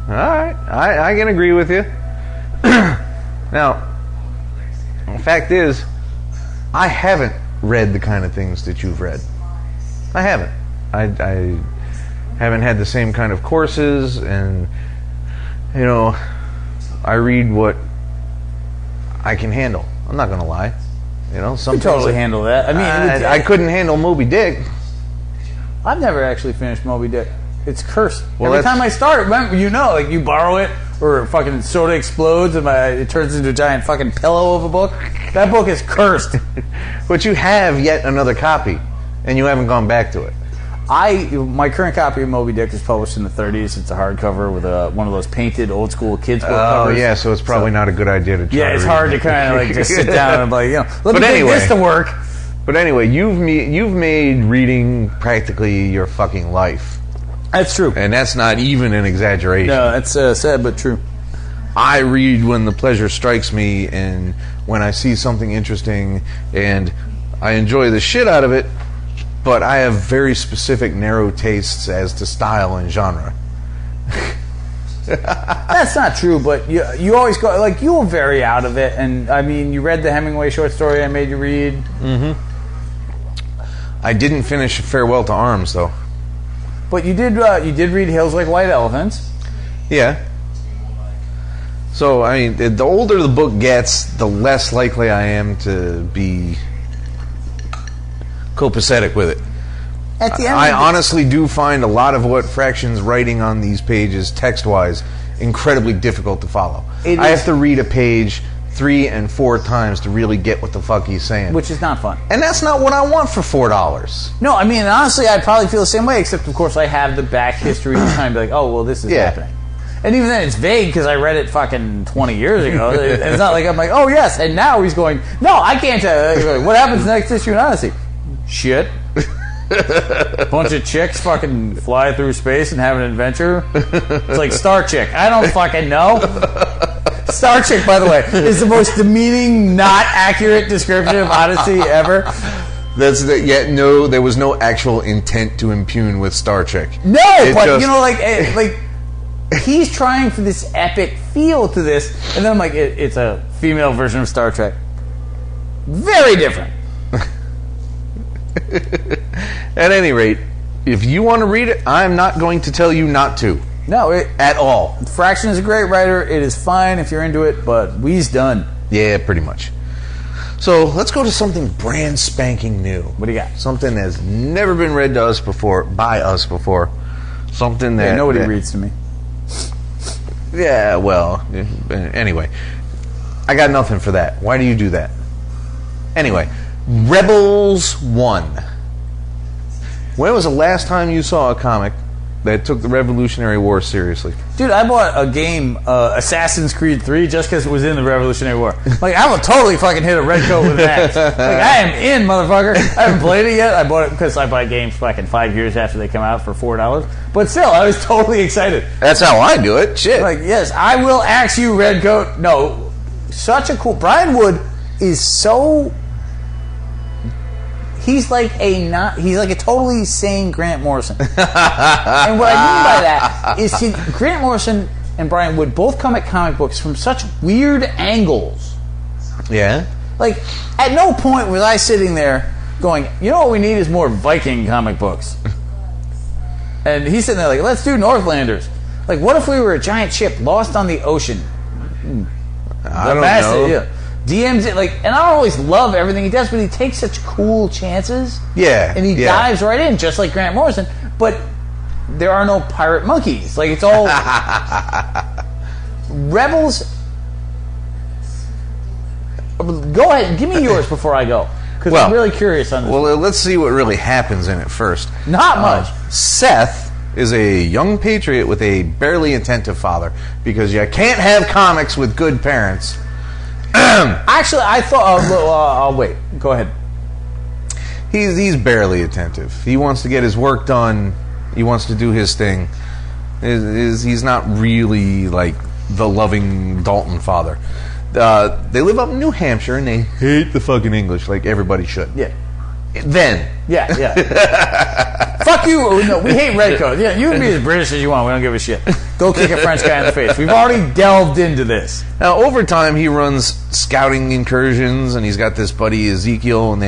All right, I can agree with you. Now, the fact is, I haven't read the kind of things that you've read. I haven't. I haven't had the same kind of courses, and I read what I can handle. I'm not going to lie. Some you totally handle that. I mean, I couldn't handle Moby Dick. I've never actually finished Moby Dick. It's cursed. Well, every time I start, remember, you borrow it, or fucking soda explodes, and it turns into a giant fucking pillow of a book. That book is cursed. But you have yet another copy, and you haven't gone back to it. My current copy of Moby Dick is published in the 30s. It's a hardcover with one of those painted old school kids book covers. Oh yeah, so it's probably not a good idea to try. Yeah, it's hard to kind of just sit down and let me get this to work. But anyway, you've made reading practically your fucking life. That's true, and that's not even an exaggeration. No, that's sad but true. I read when the pleasure strikes me, and when I see something interesting, and I enjoy the shit out of it. But I have very specific, narrow tastes as to style and genre. That's not true, but you always go, you'll vary out of it. And, I mean, you read the Hemingway short story I made you read. Mm-hmm. I didn't finish Farewell to Arms, though. But you did read Hills Like White Elephants. Yeah. So, I mean, the older the book gets, the less likely I am to be copacetic with it. At the end, I honestly do find a lot of what Fraction's writing on these pages, text-wise, incredibly difficult to follow. I have to read a page 3 and 4 times to really get what the fuck he's saying. Which is not fun. And that's not what I want for $4. No, I mean, honestly, I'd probably feel the same way, except, of course, I have the back history to kind of be like, oh, well, this is happening. And even then, it's vague because I read it fucking 20 years ago. It's not like I'm like, oh, yes, and now he's going, no, I can't tell you. What happens next issue in Odyssey? Shit. Bunch of chicks fucking fly through space and have an adventure. It's like Star Chick. I don't fucking know. Star Chick, by the way, is the most demeaning, not accurate description of Odyssey ever. No, there was no actual intent to impugn with Star Chick. No, but he's trying for this epic feel to this, and then I'm like, it's a female version of Star Trek. Very different. At any rate, if you want to read it, I'm not going to tell you not to. No, at all. Fraction is a great writer. It is fine if you're into it, but we's done. Yeah, pretty much. So let's go to something brand spanking new. What do you got? Something that's never been read by us before. Something that nobody that, reads to me. Yeah, well, anyway, I got nothing for that. Why do you do that? Anyway, Rebels 1. When was the last time you saw a comic that took the Revolutionary War seriously? Dude, I bought a game, Assassin's Creed 3, just because it was in the Revolutionary War. Like, I will totally fucking hit a red coat with an axe. Like, I am in, motherfucker. I haven't played it yet. I bought it because I buy games fucking 5 years after they come out for $4. But still, I was totally excited. That's how I do it. Shit. Like, yes, I will axe you, red coat. No, such a cool... Brian Wood is so... He's like a totally sane Grant Morrison. And what I mean by that is Grant Morrison and Brian Wood both come at comic books from such weird angles. Yeah? Like, at no point was I sitting there going, you know what we need is more Viking comic books. And he's sitting there like, let's do Northlanders. Like, what if we were a giant ship lost on the ocean? I don't know. Yeah. DMs it, like, and I don't always love everything he does, but he takes such cool chances. Yeah. And he dives right in, just like Grant Morrison. But there are no pirate monkeys. Like, it's all... Rebels... Go ahead, give me yours before I go. Because I'm really curious on this. Well, let's see what really happens in it first. Not much. Seth is a young patriot with a barely attentive father. Because you can't have comics with good parents. Actually, I thought... I'll wait. Go ahead. He's barely attentive. He wants to get his work done. He wants to do his thing. He's not really like the loving Dalton father. They live up in New Hampshire and they hate the fucking English like everybody should. Yeah. Then. Yeah. Fuck you. No, we hate redcoats. Yeah, you can be as British as you want. We don't give a shit. Go kick a French guy in the face. We've already delved into this. Now, over time, he runs scouting incursions, and he's got this buddy Ezekiel, and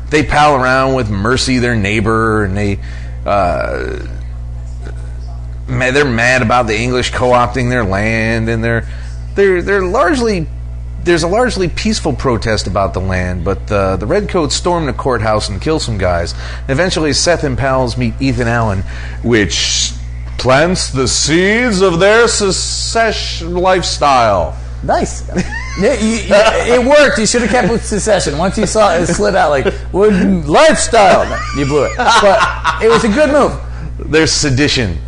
they pal around with Mercy, their neighbor, and they're mad about the English co-opting their land, and they're largely... There's a largely peaceful protest about the land, but the Redcoats storm the courthouse and kill some guys. Eventually, Seth and pals meet Ethan Allen, which plants the seeds of their secession lifestyle. Nice. It worked. You should have kept with secession. Once you saw it slid out like, lifestyle. You blew it. But it was a good move. There's sedition.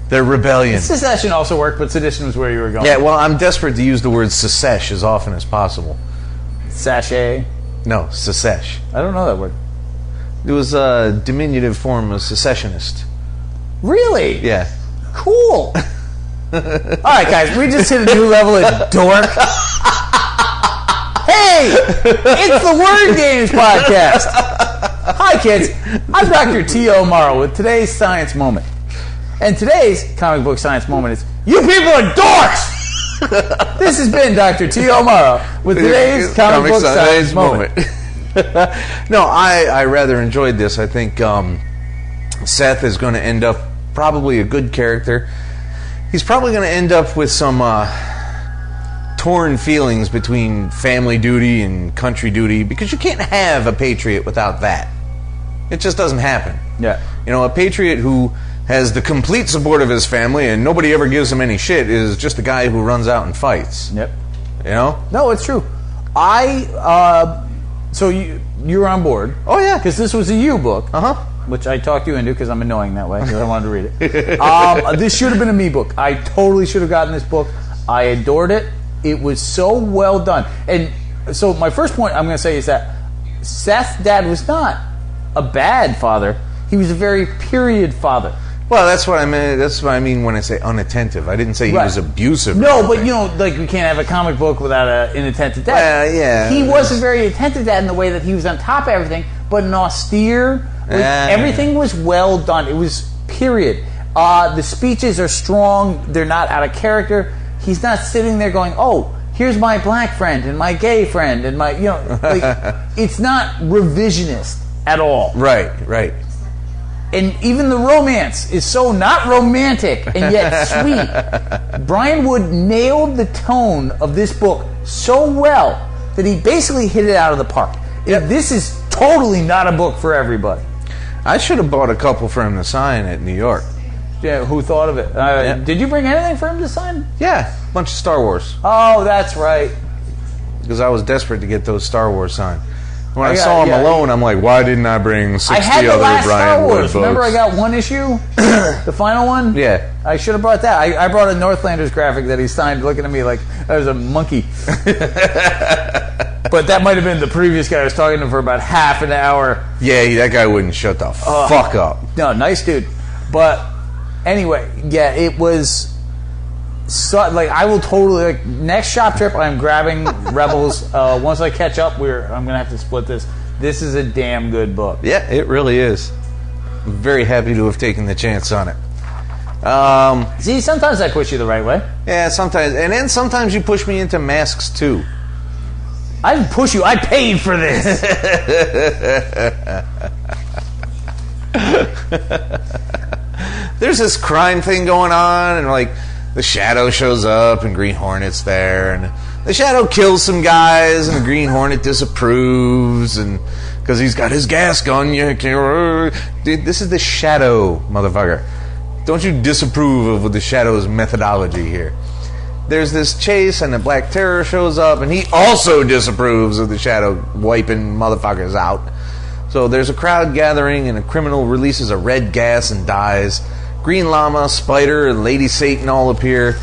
Their rebellion. Secession also worked, but sedition was where you were going. Yeah, well, I'm desperate to use the word secesh as often as possible. Sachet? No, secesh. I don't know that word. It was a diminutive form of secessionist. Really? Yeah. Cool. All right, guys, we just hit a new level of dork. Hey, it's the Word Games Podcast. Hi, kids. I'm Dr. T.O. Morrow with today's Science Moment. And today's comic book science moment is, you people are dorks! This has been Dr. T.O. Morrow with today's comic book science moment. No, I rather enjoyed this. I think Seth is going to end up probably a good character. He's probably going to end up with some torn feelings between family duty and country duty, because you can't have a patriot without that. It just doesn't happen. Yeah. You know, a patriot who has the complete support of his family and nobody ever gives him any shit is just a guy who runs out and fights. Yep. You know? No, it's true. So you're on board. Oh, yeah. Because this was a you book. Uh-huh. Which I talked you into because I'm annoying that way, because I wanted to read it. This should have been a me book. I totally should have gotten this book. I adored it. It was so well done. And so my first point I'm going to say is that Seth's dad was not a bad father. He was a very period father. Well, that's what I mean. That's what I mean when I say unattentive. I didn't say he was abusive. No, but you know, like, we can't have a comic book without an inattentive dad. Yeah. He wasn't very attentive dad in the way that he was on top of everything, but an austere. Everything was well done. It was period. The speeches are strong. They're not out of character. He's not sitting there going, "Oh, here's my black friend and my gay friend and my," you know, like, it's not revisionist at all. Right. And even the romance is so not romantic and yet sweet. Brian Wood nailed the tone of this book so well that he basically hit it out of the park. Yep. This is totally not a book for everybody. I should have bought a couple for him to sign at New York. Yeah, who thought of it? Did you bring anything for him to sign? Yeah, a bunch of Star Wars. Oh, that's right. Because I was desperate to get those Star Wars signed. When I saw him alone, I'm like, why didn't I bring 60 I had the other last Brian Star Wood Wars. books? Remember I got one issue? The final one? Yeah. I should have brought that. I brought a Northlanders graphic that he signed looking at me like I was a monkey. But that might have been the previous guy I was talking to for about half an hour. Yeah, that guy wouldn't shut the fuck up. No, nice dude. But anyway, yeah, it was... So, like, I will totally, like, next shop trip I'm grabbing Rebels. Once I catch up, I'm gonna have to split this. This is a damn good book. Yeah, it really is. I'm very happy to have taken the chance on it. See, sometimes I push you the right way. Yeah, sometimes, and then sometimes you push me into masks too. I didn't push you. I paid for this. There's this crime thing going on, and like the Shadow shows up, and Green Hornet's there, and the Shadow kills some guys, and the Green Hornet disapproves, and because he's got his gas gun, you can't. Dude, this is the Shadow, motherfucker. Don't you disapprove of the Shadow's methodology here? There's this chase, and the Black Terror shows up, and he also disapproves of the Shadow wiping motherfuckers out. So there's a crowd gathering, and a criminal releases a red gas and dies. Green Llama, Spider, and Lady Satan all appear,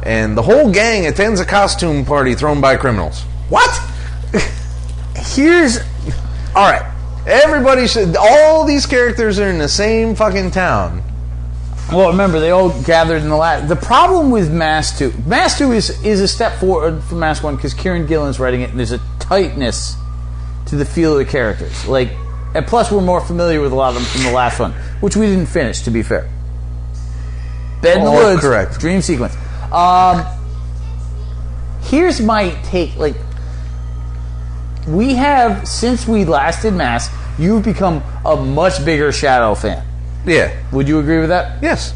and the whole gang attends a costume party thrown by criminals. What? All right. Everybody should... All these characters are in the same fucking town. Well, remember, they all gathered in the last... The problem with Mass 2... Mass 2 is a step forward from Mass 1 because Kieran Gillen's writing it, and there's a tightness to the feel of the characters. Like, and plus, we're more familiar with a lot of them from the last one, which we didn't finish, to be fair. Bed in the Woods. Correct. Dream sequence. Here's my take. Like, we have, since we last did Mass, you've become a much bigger Shadow fan. Yeah. Would you agree with that? Yes.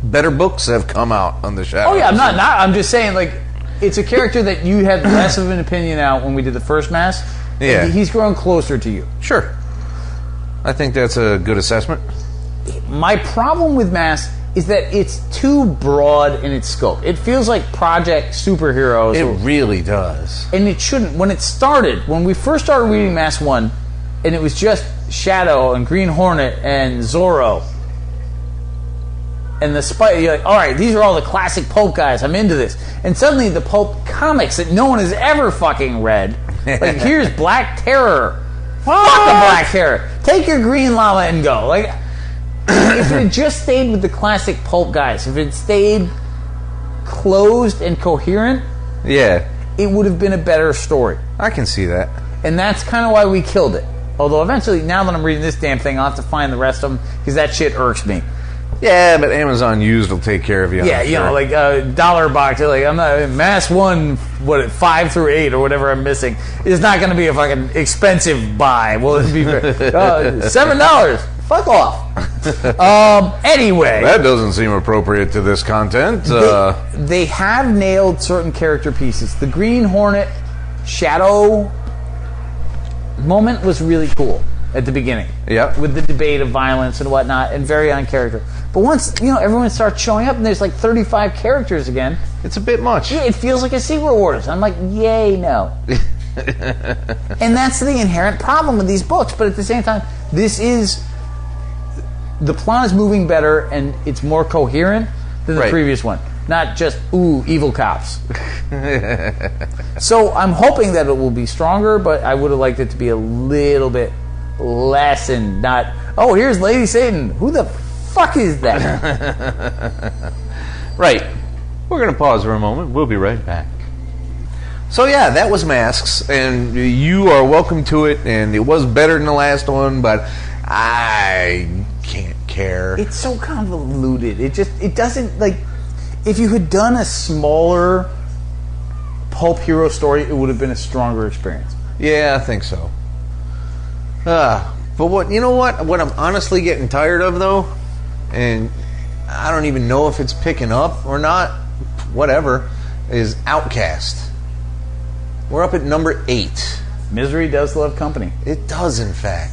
Better books have come out on the Shadow. Oh yeah, I'm not. I'm just saying, like, it's a character that you had less of an opinion out when we did the first Mass. Yeah. He's grown closer to you. Sure. I think that's a good assessment. My problem with Mass is that it's too broad in its scope. It feels like Project Superheroes. It really does. And it shouldn't. When it started, when we first started reading Mass 1, and it was just Shadow and Green Hornet and Zorro and the Spider, you're like, all right, these are all the classic pulp guys. I'm into this. And suddenly the pulp comics that no one has ever fucking read. Like, here's Black Terror. Fuck the Black Terror. Take your Green Llama and go. Like, if it had just stayed with the classic pulp guys, if it stayed closed and coherent, yeah, it would have been a better story. I can see that. And that's kind of why we killed it. Although eventually, now that I'm reading this damn thing, I'll have to find the rest of them because that shit irks me. Yeah, but Amazon Used will take care of you. Yeah, you know, like a dollar box. Like, I'm not Mass 1, 5 through 8 or whatever I'm missing. It's not going to be a fucking expensive buy. Well, it'd be $7. Fuck off. Anyway, that doesn't seem appropriate to this content. They have nailed certain character pieces. The Green Hornet Shadow moment was really cool at the beginning. Yep. With the debate of violence and whatnot, and very on character. But once, everyone starts showing up and there's like 35 characters again. It's a bit much. Yeah, it feels like a Secret Wars. I'm like, yay, no. And that's the inherent problem with these books. But at the same time, the plot is moving better and it's more coherent than the previous one. Not just, evil cops. So I'm hoping that it will be stronger, but I would have liked it to be a little bit less and not, here's Lady Satan. Who the fuck is that? Right. We're going to pause for a moment. We'll be right back. So yeah, that was Masks, and you are welcome to it, and it was better than the last one, but I can't care. It's so convoluted. It doesn't, like, if you had done a smaller pulp hero story, it would have been a stronger experience. Yeah, I think so. But what I'm honestly getting tired of, though, and I don't even know if it's picking up or not, whatever, is Outcast. We're up at number 8. Misery does love company. It does, in fact.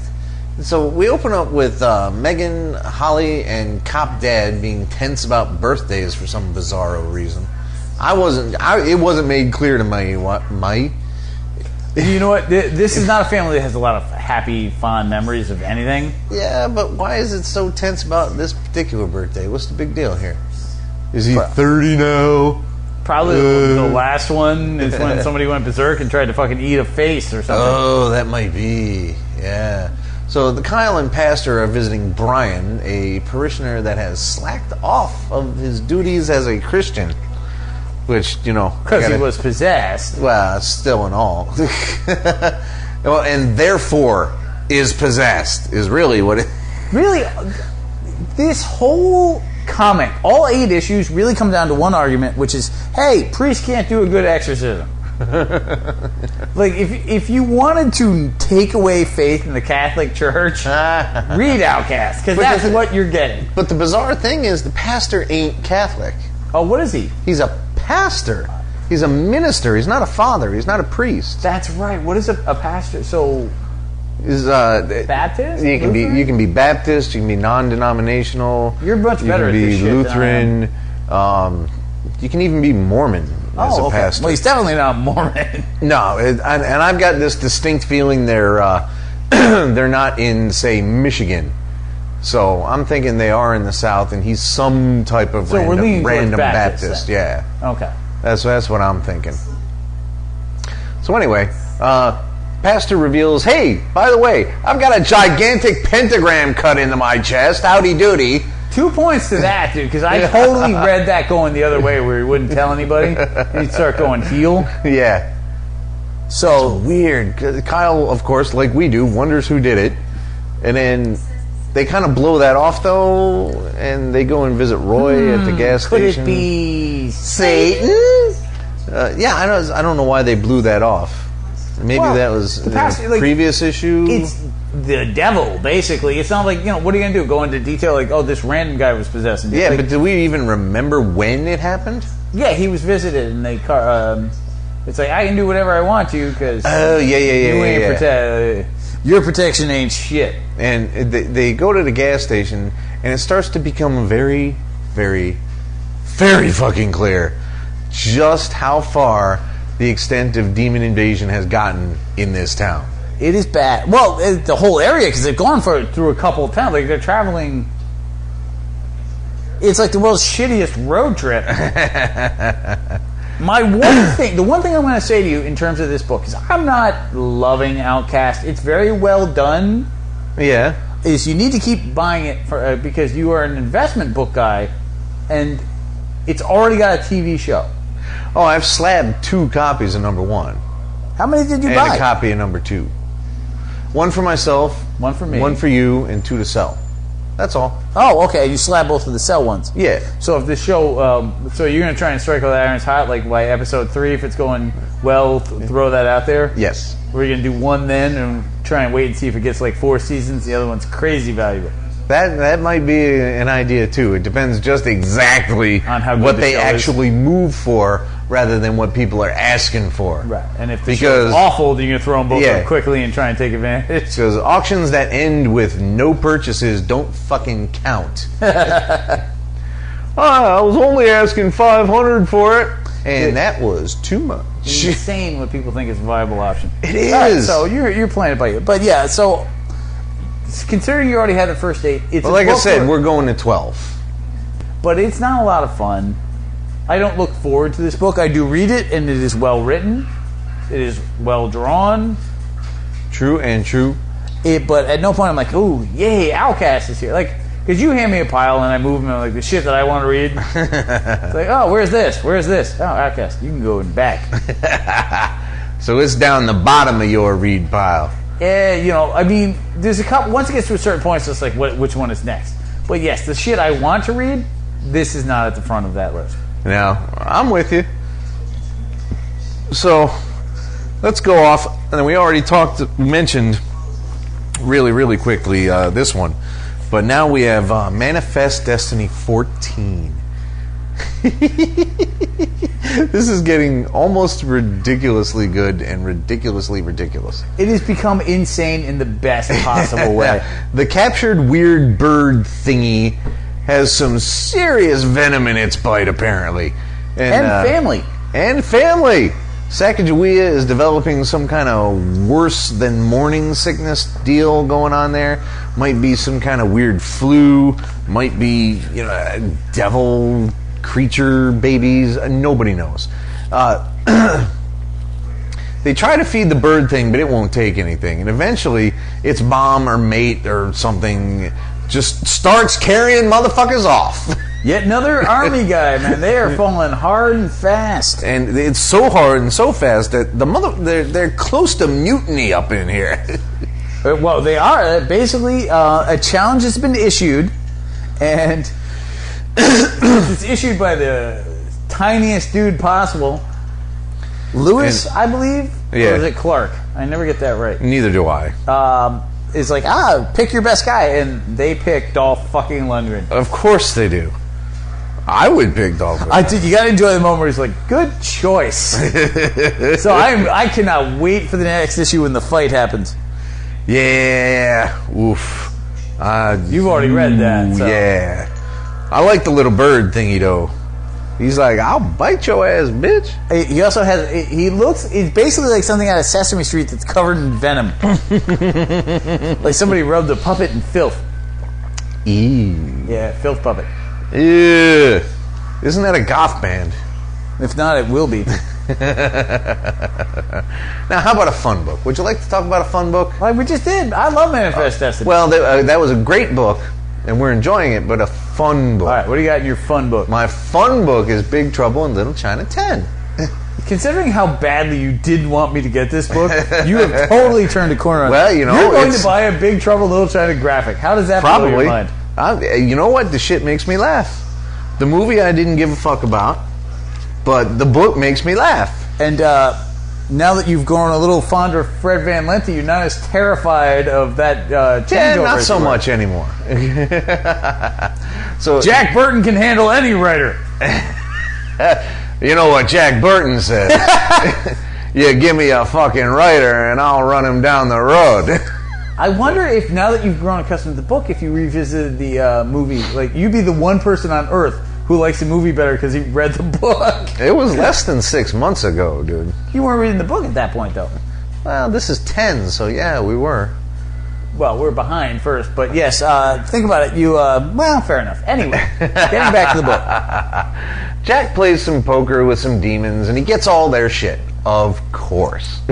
So we open up with Megan, Holly, and Cop Dad being tense about birthdays for some bizarro reason. It wasn't made clear to me why. You know what? This is not a family that has a lot of happy, fond memories of anything. Yeah, but why is it so tense about this particular birthday? What's the big deal here? Is he 30 now? Probably the last one is when somebody went berserk and tried to fucking eat a face or something. Oh, that might be. Yeah. So the Kyle and Pastor are visiting Brian, a parishioner that has slacked off of his duties as a Christian. Which, because he was possessed. Well, still and all. Well, and therefore is possessed, is really what it... Really, this whole comic, all 8 issues, really come down to one argument, which is, hey, priest can't do a good exorcism. Like, if you wanted to take away faith in the Catholic Church, read Outcast, because that's what you're getting. But the bizarre thing is, the pastor ain't Catholic. Oh, what is he? He's a pastor. He's a minister. He's not a father. He's not a priest. That's right. What is a pastor? So, is Baptist? You can be Baptist. You can be non-denominational. You're much better at this shit. You can be Lutheran. You can even be Mormon as a pastor. Well, he's definitely not Mormon. No, and I've got this distinct feeling they're not in, say, Michigan. So I'm thinking they are in the South, and he's some type of random Baptist. Yeah. Okay. That's what I'm thinking. So anyway, Pastor reveals, hey, by the way, I've got a gigantic pentagram cut into my chest. Howdy doody. 2 points to that, dude, because I totally read that going the other way, where he wouldn't tell anybody. He'd start going heel. Yeah. So it's weird. Kyle, of course, like we do, wonders who did it, and then they kind of blow that off, though, and they go and visit Roy at the gas station. Could it be Satan? Yeah, I don't know why they blew that off. Maybe that was the previous issue. It's the devil, basically. It's not like, what are you going to do? Go into detail like, oh, this random guy was possessed. Yeah, but do we even remember when it happened? Yeah, he was visited, and it's like, I can do whatever I want to, because your protection ain't shit. And they go to the gas station, and it starts to become very, very, very fucking clear just how far the extent of demon invasion has gotten in this town. It is bad. Well, the whole area, because they've gone through a couple of towns. Like, they're traveling. It's like the world's shittiest road trip. The one thing I'm going to say to you in terms of this book is I'm not loving Outcast. It's very well done. Yeah. Is you need to keep buying it because you are an investment book guy, and it's already got a TV show. Oh, I've slabbed 2 copies of number 1. How many did you buy? And a copy of number 2. 1 for myself, 1 for me, 1 for you, and 2 to sell. That's all. Oh, okay. You slab both of the sell ones. Yeah. So if the show, so you're going to try and strike while the iron's hot, like by episode 3, if it's going well, throw that out there? Yes. We're going to do 1 then and try and wait and see if it gets like 4 seasons. The other one's crazy valuable. That might be an idea too. It depends just exactly on how what they actually move for, rather than what people are asking for. Right. And if the show is awful, then you're going to throw them both up quickly and try and take advantage. Because auctions that end with no purchases don't fucking count. I was only asking $500 for it, and that was too much. Insane what people think is a viable option. It is. Right, so you're playing it by ear. But yeah, so considering you already had the first 8, it's like I said, we're going to 12. But it's not a lot of fun. I don't look forward to this book. I do read it, and it is well written. It is well drawn. True and true. But at no point I'm like, ooh, yay, Outcast is here. Like, because you hand me a pile and I move them, like the shit that I want to read. It's like, oh, where's this? Where's this? Oh, Outcast. You can go in back. So it's down the bottom of your read pile. Yeah, I mean, there's a couple. Once it gets to a certain point, it's just like, which one is next? But yes, the shit I want to read, this is not at the front of that list. Now, I'm with you. So, let's go off. And we already mentioned really, really quickly this one. But now we have Manifest Destiny 14. This is getting almost ridiculously good and ridiculously ridiculous. It has become insane in the best possible way. The captured weird bird thingy has some serious venom in its bite, apparently. And family. And family. Sacagawea is developing some kind of worse than morning sickness deal going on there. Might be some kind of weird flu. Might be, devil creature babies. Nobody knows. They try to feed the bird thing, but it won't take anything. And eventually, its mom or mate or something just starts carrying motherfuckers off. Yet another army guy, man. They are falling hard and fast. And it's so hard and so fast that they're close to mutiny up in here. Well, they are. Basically, a challenge has been issued, and it's issued by the tiniest dude possible. Lewis, I believe? Yeah. Or is it Clark? I never get that right. Neither do I. It's like, pick your best guy, and they pick Dolph fucking Lundgren. Of course they do. I would pick Dolph Lundgren. You gotta enjoy the moment where he's like, good choice. So I cannot wait for the next issue when the fight happens. Yeah. Oof. You've already read that. So. Yeah. I like the little bird thingy, though. He's like, I'll bite your ass, bitch. He also has, he's basically like something out of Sesame Street that's covered in venom. Like somebody rubbed a puppet in filth. Ew. Yeah, filth puppet. Ew. Isn't that a goth band? If not, it will be. Now, how about a fun book? Would you like to talk about a fun book? Like we just did. I love Manifest Destiny. Well, that was a great book, and we're enjoying it, but a fun book. All right, what do you got in your fun book? My fun book is Big Trouble in Little China 10. Considering how badly you did want me to get this book, you have totally turned a corner on Well, it. you know, You're going to buy a Big Trouble in Little China graphic. How does that blow your mind? You know what? The shit makes me laugh. The movie I didn't give a fuck about, but the book makes me laugh. And now that you've grown a little fonder of Fred Van Lente, you're not as terrified of that changeover. Yeah, not so much anymore. So Jack Burton can handle any writer. You know what Jack Burton said? You give me a fucking writer and I'll run him down the road. I wonder if now that you've grown accustomed to the book, if you revisited the movie, like you'd be the one person on Earth who likes the movie better because he read the book. It was less than 6 months ago, dude. You weren't reading the book at that point, though. Well, this is 10, so yeah, we were. Well, we're behind first, but yes, think about it. Well, fair enough. Anyway, getting back to the book. Jack plays some poker with some demons, and he gets all their shit. Of course.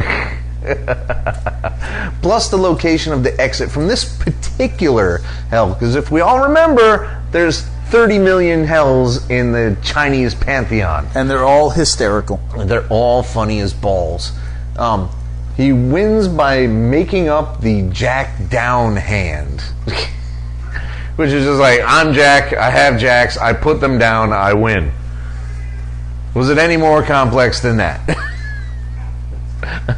Plus the location of the exit from this particular hell, because if we all remember, there's 30 million hells in the Chinese pantheon. And they're all hysterical. They're all funny as balls. He wins by making up the Jack down hand. Which is just like, I'm Jack, I have Jacks, I put them down, I win. Was it any more complex than that?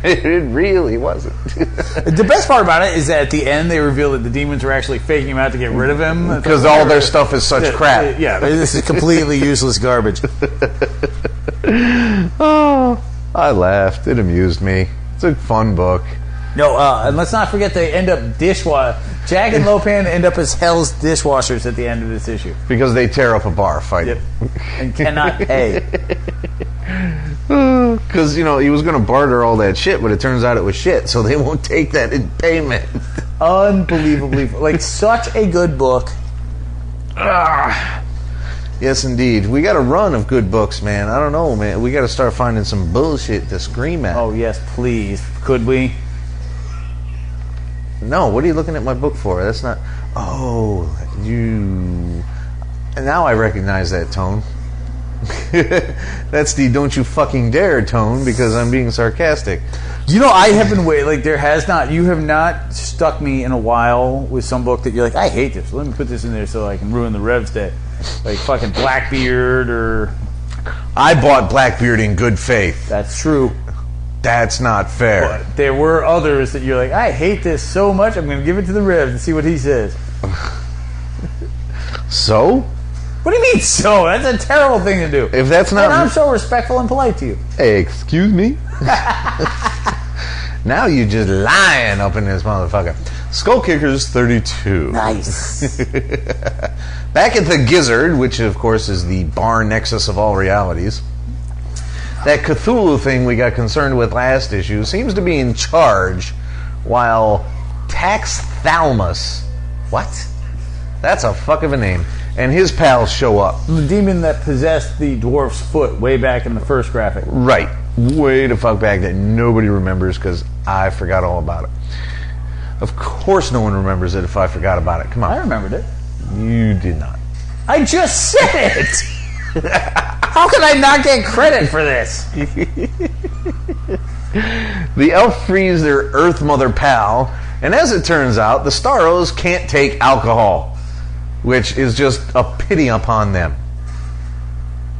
It really wasn't. The best part about it is that at the end they reveal that the demons were actually faking him out to get rid of him. Because all their stuff is such crap. Yeah, this is completely useless garbage. Oh, I laughed. It amused me. It's a fun book. No, and let's not forget they end up Jack and Lopan end up as Hell's dishwashers at the end of this issue. Because they tear up a bar fighting. Yep. And cannot pay. Because, he was going to barter all that shit, but it turns out it was shit, so they won't take that in payment. Unbelievably. Like, such a good book. Yes, indeed. We got a run of good books, man. I don't know, man. We got to start finding some bullshit to scream at. Oh, yes, please. Could we? No, what are you looking at my book for? That's not... Oh, you... Now I recognize that tone. That's the don't you fucking dare tone because I'm being sarcastic. I have been waiting. Like, you have not stuck me in a while with some book that you're like, I hate this. Let me put this in there so I can ruin the Rev's day. Like fucking Blackbeard or... I bought Blackbeard in good faith. That's true. That's not fair. But there were others that you're like, I hate this so much, I'm going to give it to the Rev and see what he says. So? What do you mean so? That's a terrible thing to do. If that's not... And I'm so respectful and polite to you. Hey, excuse me? Now you just lying up in this motherfucker. Skull Kickers 32. Nice. Back at the Gizzard, which of course is the bar nexus of all realities, that Cthulhu thing we got concerned with last issue seems to be in charge, while Taxthalmus, what? That's a fuck of a name, and his pals show up. The demon that possessed the dwarf's foot way back in the first graphic. Right. Way the fuck back that nobody remembers because I forgot all about it. Of course no one remembers it if I forgot about it. Come on. I remembered it. You did not. I just said it! How can I not get credit for this? The elf frees their Earth Mother pal, and as it turns out, the Starros can't take alcohol, which is just a pity upon them.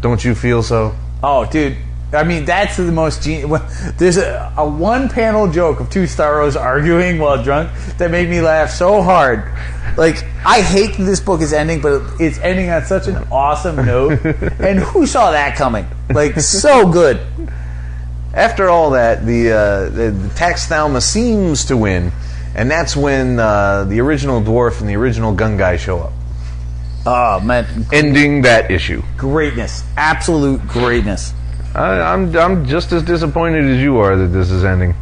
Don't you feel so? Oh, dude. I mean, that's the most genius. There's a one-panel joke of two Starros arguing while drunk that made me laugh so hard. Like, I hate that this book is ending, but it's ending on such an awesome note. And who saw that coming? Like, so good. After all that, the Taxthalmus seems to win, and that's when the original dwarf and the original gun guy show up. Oh, man. Ending that issue. Greatness. Absolute greatness. I'm just as disappointed as you are that this is ending.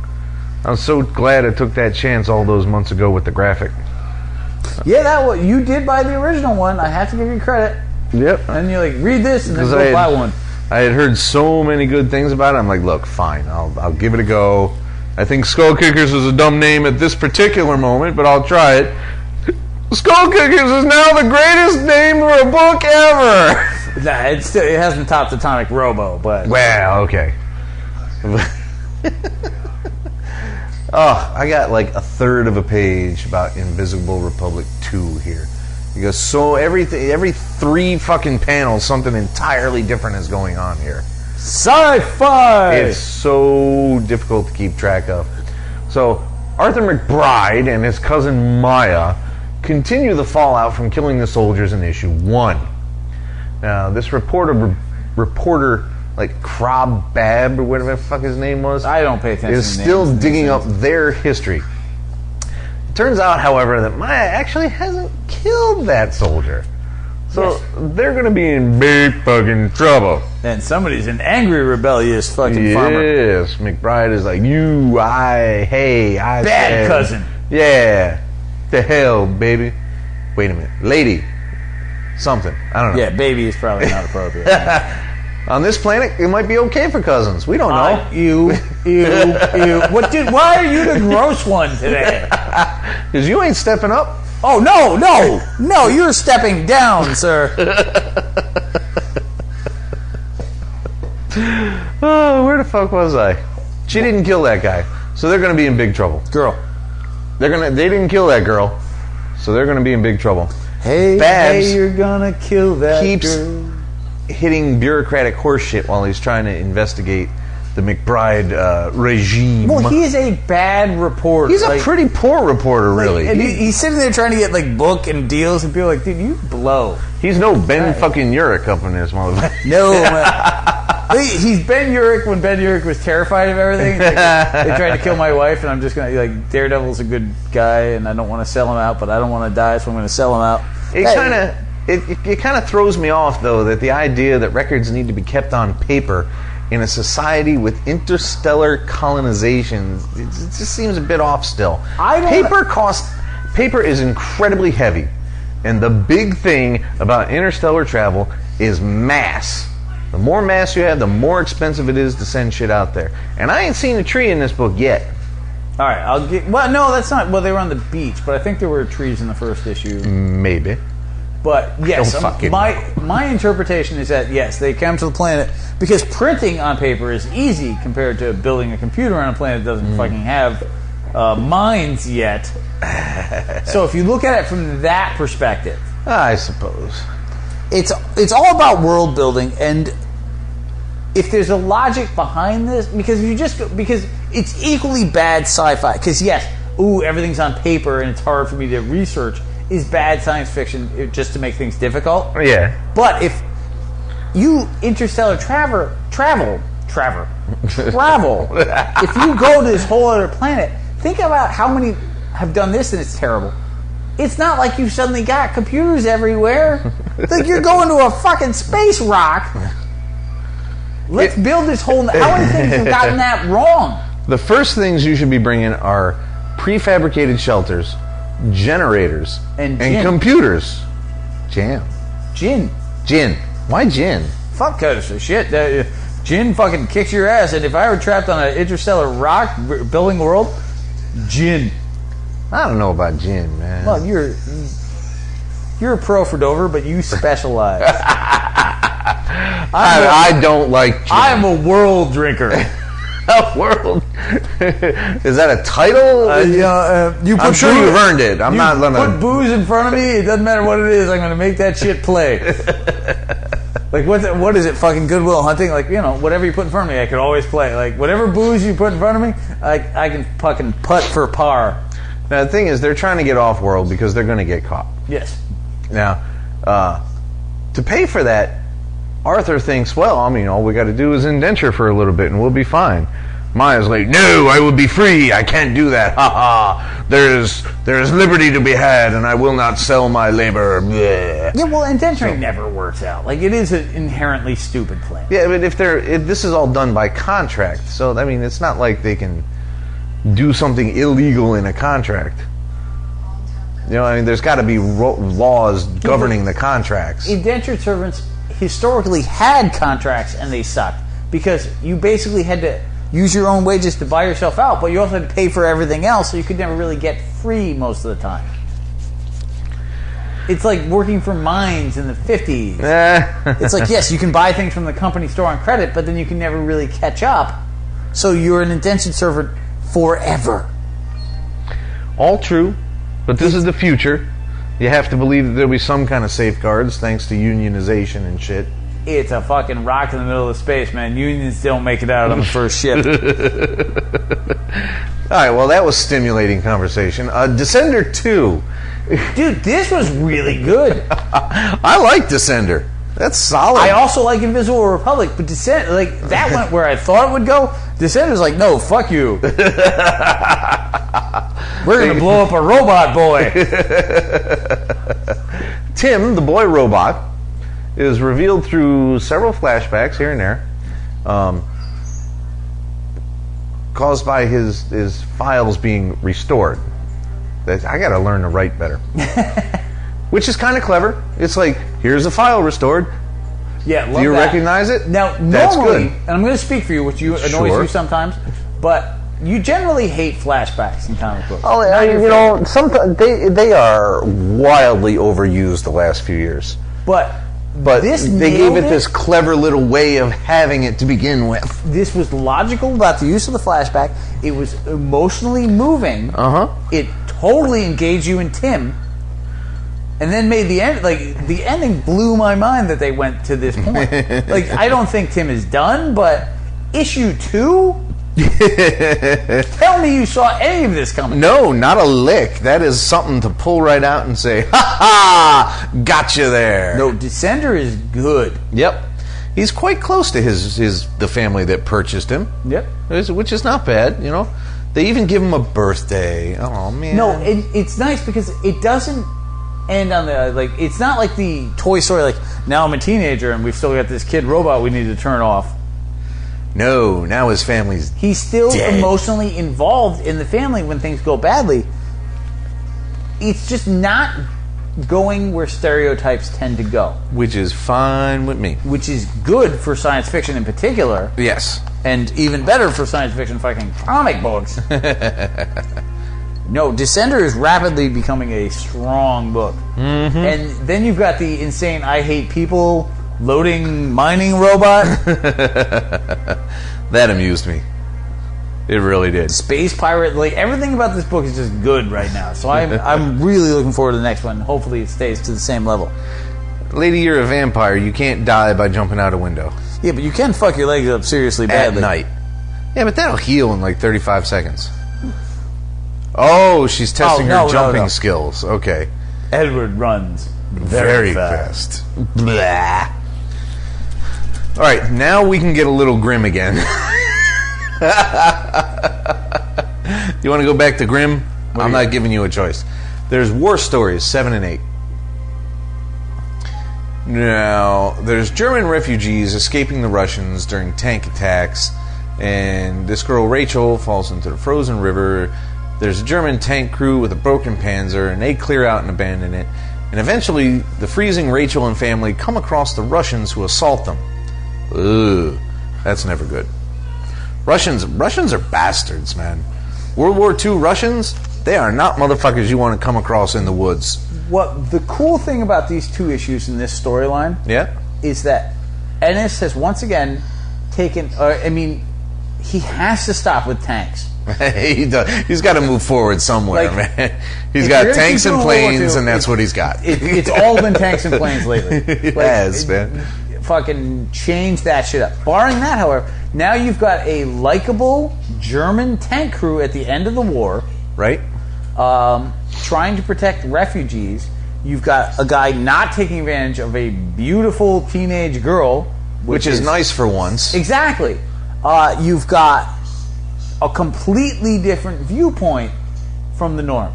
I'm so glad I took that chance all those months ago with the graphic. Yeah, you did buy the original one. I have to give you credit. Yep. And you're like, read this and then go buy one. I had heard so many good things about it. I'm like, look, fine, I'll give it a go. I think Skull Kickers is a dumb name at this particular moment, but I'll try it. Skull Kickers is now the greatest name for a book ever. Nah, it hasn't topped Atomic Robo, but... Well, okay. Oh, I got like a third of a page about Invisible Republic 2 here. Because so every 3 fucking panels, something entirely different is going on here. Sci-fi! It's so difficult to keep track of. So, Arthur McBride and his cousin Maya continue the fallout from killing the soldiers in issue 1. Now, this reporter like Krob Bab or whatever the fuck his name was, I don't pay attention. Is still digging up their history. It turns out, however, that Maya actually hasn't killed that soldier. So they're going to be in big fucking trouble. And somebody's an angry, rebellious fucking farmer. Yes, McBride is like, I bad said, cousin. Yeah, the hell, baby. Wait a minute, lady. Something. I don't know. Yeah, baby is probably not appropriate. On this planet, it might be okay for cousins. We don't know. Ew. Why are you the gross one today? Because you ain't stepping up. Oh, no, you're stepping down, sir. Oh, where the fuck was I? She didn't kill that guy, so they're going to be in big trouble. Girl. They didn't kill that girl, so they're going to be in big trouble. Hey, you're gonna kill that keeps girl. Hitting bureaucratic horseshit while he's trying to investigate the McBride regime. Well, he is a bad reporter. He's a pretty poor reporter, really. And he's sitting there trying to get like book and deals, and people are like, dude, you blow. He's no Ben fucking Urich up in this motherfucker. No, he's Ben Urich when Ben Urich was terrified of everything. Like, they tried to kill my wife, and I'm just gonna Daredevil's a good guy, and I don't want to sell him out, but I don't want to die, so I'm gonna sell him out. It kind of throws me off, though, that the idea that records need to be kept on paper in a society with interstellar colonization, it just seems a bit off still. Paper is incredibly heavy, and the big thing about interstellar travel is mass. The more mass you have, the more expensive it is to send shit out there. And I ain't seen a tree in this book yet. All right, no, that's not. Well, they were on the beach, but I think there were trees in the first issue. Maybe. But yes, my interpretation is that yes, they come to the planet because printing on paper is easy compared to building a computer on a planet that doesn't fucking have minds yet. So if you look at it from that perspective, I suppose it's all about world building, and if there's a logic behind this, because it's equally bad sci-fi. Because yes, everything's on paper and it's hard for me to research. is bad science fiction just to make things difficult. Yeah. But if you interstellar travel, if you go to this whole other planet, think about how many have done this and it's terrible. It's not like you suddenly got computers everywhere. Like you're going to a fucking space rock. Let's build this whole... How many things have gotten that wrong? The first things you should be bringing are prefabricated shelters, generators, and computers. Gin. Why gin? Fuck cause shit. Gin fucking kicks your ass, and if I were trapped on an interstellar rock building a world, gin. I don't know about gin, man. Well, you're a pro for Dover, but you specialize. I don't like gin. I'm a world drinker. A world? Is that a title? I'm sure you've earned it. I'm not gonna put booze in front of me. It doesn't matter what it is. I'm gonna make that shit play. Like what is it? Fucking Goodwill Hunting? Like whatever you put in front of me, I could always play. Like whatever booze you put in front of me, I can fucking putt for par. Now the thing is, they're trying to get off world because they're going to get caught. Yes. Now, to pay for that, Arthur thinks, well, all we got to do is indenture for a little bit and we'll be fine. Maya's like, no, I will be free. I can't do that. Ha ha. There's liberty to be had, and I will not sell my labor. Bleh. Yeah, well, indenturing never works out. Like it is an inherently stupid plan. Yeah, but this is all done by contract, so it's not like they can do something illegal in a contract. There's got to be laws governing the contracts. Indentured servants historically had contracts and they sucked because you basically had to use your own wages to buy yourself out, but you also had to pay for everything else, so you could never really get free most of the time. It's like working for mines in the 50s. It's like, yes, you can buy things from the company store on credit, but then you can never really catch up, so you're an indentured servant forever. All true, but this is the future. You have to believe that there'll be some kind of safeguards thanks to unionization and shit. It's a fucking rock in the middle of space, man. Unions don't make it out on the first ship. Alright, well, that was stimulating conversation. Descender 2. Dude, this was really good. I like Descender. That's solid. I also like Invisible Republic, but Descender, that went where I thought it would go. Descender's like, no, fuck you. We're going to blow up a robot boy. Tim, the boy robot, is revealed through several flashbacks here and there, caused by his files being restored. I got to learn to write better. Which is kind of clever. It's like, here's a file restored. Yeah, love Do you that. recognize it? Now, That's normally, good. and I'm going to speak for you, which annoys you sometimes, but you generally hate flashbacks in comic books. Oh, sometimes they are wildly overused the last few years. But this they gave it this clever little way of having it to begin with. This was logical about the use of the flashback. It was emotionally moving. It totally engaged you in Tim. And then made the end, the ending blew my mind that they went to this point. I don't think Tim is done, but issue 2? Tell me you saw any of this coming. No, not a lick. That is something to pull right out and say, ha ha, gotcha there. No, Descender is good. Yep. He's quite close to the family that purchased him. Yep. Which is not bad, They even give him a birthday. Oh, man. No, it's nice because it doesn't end on the, it's not like the Toy Story, now I'm a teenager and we've still got this kid robot we need to turn off. No, now his family's He's still dead. Emotionally involved in the family when things go badly. It's just not going where stereotypes tend to go. Which is fine with me. Which is good for science fiction in particular. Yes. And even better for science fiction fucking comic books. No, Descender is rapidly becoming a strong book. Mm-hmm. And then you've got the insane I hate people loading mining robot. That amused me. It really did. Space pirate, everything about this book is just good right now. So I'm really looking forward to the next one. Hopefully it stays to the same level. Lady, you're a vampire. You can't die by jumping out a window. Yeah, but you can fuck your legs up seriously badly. At night. Yeah, but that'll heal in 35 seconds. Oh, she's testing her jumping skills. Okay. Edward runs very fast. Blah. All right, now we can get a little grim again. You want to go back to grim? I'm not giving you a choice. There's War Stories 7 and 8. Now, there's German refugees escaping the Russians during tank attacks, and this girl Rachel falls into the frozen river. There's a German tank crew with a broken Panzer, and they clear out and abandon it. And eventually, the freezing Rachel and family come across the Russians who assault them. Ugh, that's never good. Russians are bastards, man. World War II Russians, they are not motherfuckers you want to come across in the woods. What the cool thing about these two issues in this storyline, is that Ennis has once again taken. He has to stop with tanks. He's got to move forward somewhere, man. He's got tanks and planes, and that's what he's got. It's all been tanks and planes lately. Man. Fucking change that shit up. Barring that, however, now you've got a likable German tank crew at the end of the war, right? Trying to protect refugees. You've got a guy not taking advantage of a beautiful teenage girl, which is nice for once. Exactly. You've got a completely different viewpoint from the norm.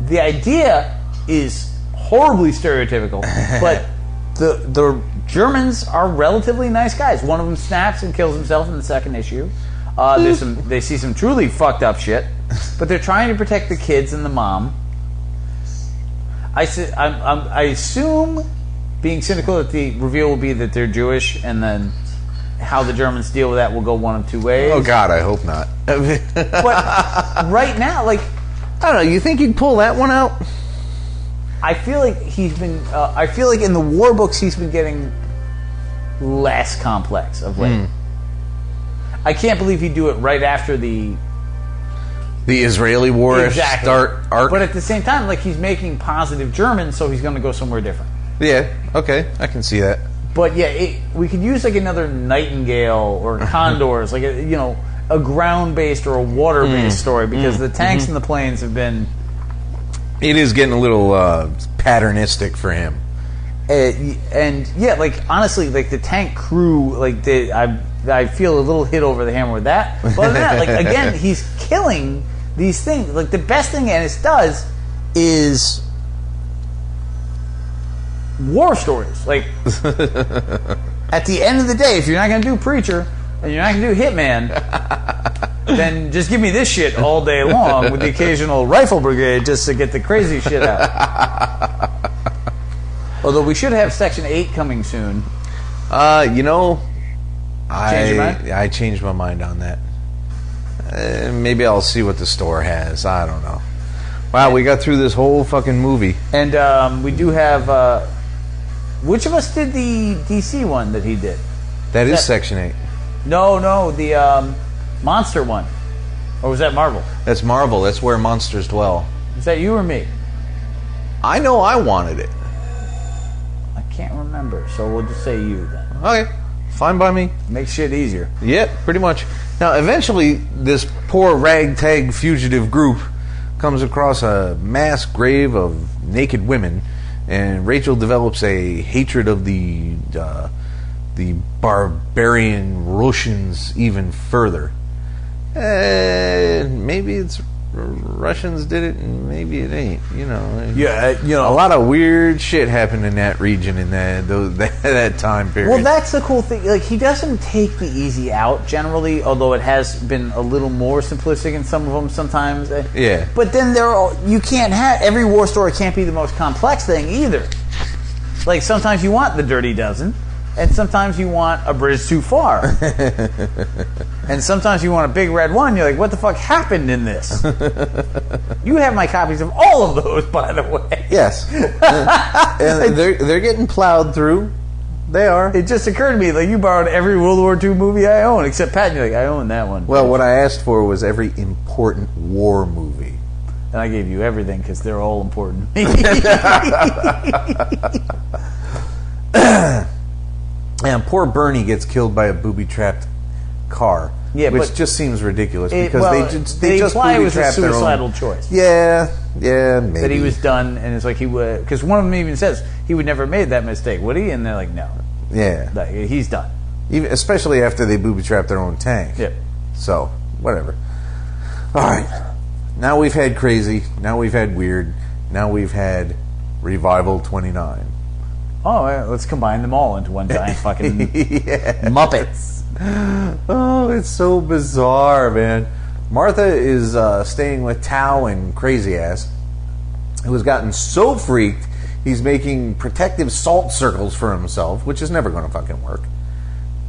The idea is horribly stereotypical, but the Germans are relatively nice guys. One of them snaps and kills himself in the second issue. They see some truly fucked up shit, but they're trying to protect the kids and the mom. I assume, being cynical, that the reveal will be that they're Jewish, and then how the Germans deal with that will go one of two ways. Oh God, I hope not. But right now, I don't know. You think he'd pull that one out? I feel like he's been. I feel like in the war books he's been getting less complex of late. I can't believe he'd do it right after the Israeli war start arc. But at the same time, he's making positive German, so he's going to go somewhere different. Yeah. Okay, I can see that. But yeah, we could use another Nightingale or Condors, a ground-based or a water-based story, because the tanks and the planes have been. It is getting a little patternistic for him. And yeah, honestly, the tank crew, I feel a little hit over the hammer with that. But other than that, again, he's killing these things. The best thing Ennis does is war stories. At the end of the day, if you're not going to do Preacher and you're not going to do Hitman, then just give me this shit all day long with the occasional Rifle Brigade just to get the crazy shit out. Although we should have Section 8 coming soon. Change your mind? I changed my mind on that. Maybe I'll see what the store has. I don't know. Wow, we got through this whole fucking movie. And we do have... which of us did the DC one that he did? That is Section 8. No, the Monster one. Or was that Marvel? That's Marvel. That's where monsters dwell. Is that you or me? I know I wanted it. I can't remember, so we'll just say you then. Okay. Fine by me. Makes shit easier. Yep, pretty much. Now, eventually, this poor ragtag fugitive group comes across a mass grave of naked women, and Rachel develops a hatred of the barbarian Russians even further. Maybe it's Russians did it, and maybe it ain't. A lot of weird shit happened in that region in that time period. Well, that's the cool thing. He doesn't take the easy out generally, although it has been a little more simplistic in some of them sometimes. Yeah. But then you can't have every war story can't be the most complex thing either. Sometimes you want the Dirty Dozen, and sometimes you want a bridge too far. And sometimes you want a big red one. You're like, what the fuck happened in this? You have my copies of all of those, by the way. Yes. And they're getting plowed through. They are. It just occurred to me, you borrowed every World War II movie I own, except Pat, and you're like, I own that one. Well, what I asked for was every important war movie. And I gave you everything, because they're all important. And poor Bernie gets killed by a booby-trapped car. Yeah, which but just seems ridiculous It- because well, they just imply it was a booby-trapped their own- suicidal choice. Yeah, maybe. That he was done, and it's like he would, because one of them even says he would never have made that mistake, would he? And they're like, no, Yeah, like, he's done. even especially after they booby-trapped their own tank. Yep. So whatever. All right. Now we've had crazy. Now we've had weird. Now we've had Revival 29. Oh, well, let's combine them all into one giant fucking Muppets. Oh, it's so bizarre, man. Martha is staying with Tao and Crazy Ass, who has gotten so freaked he's making protective salt circles for himself, which is never going to fucking work.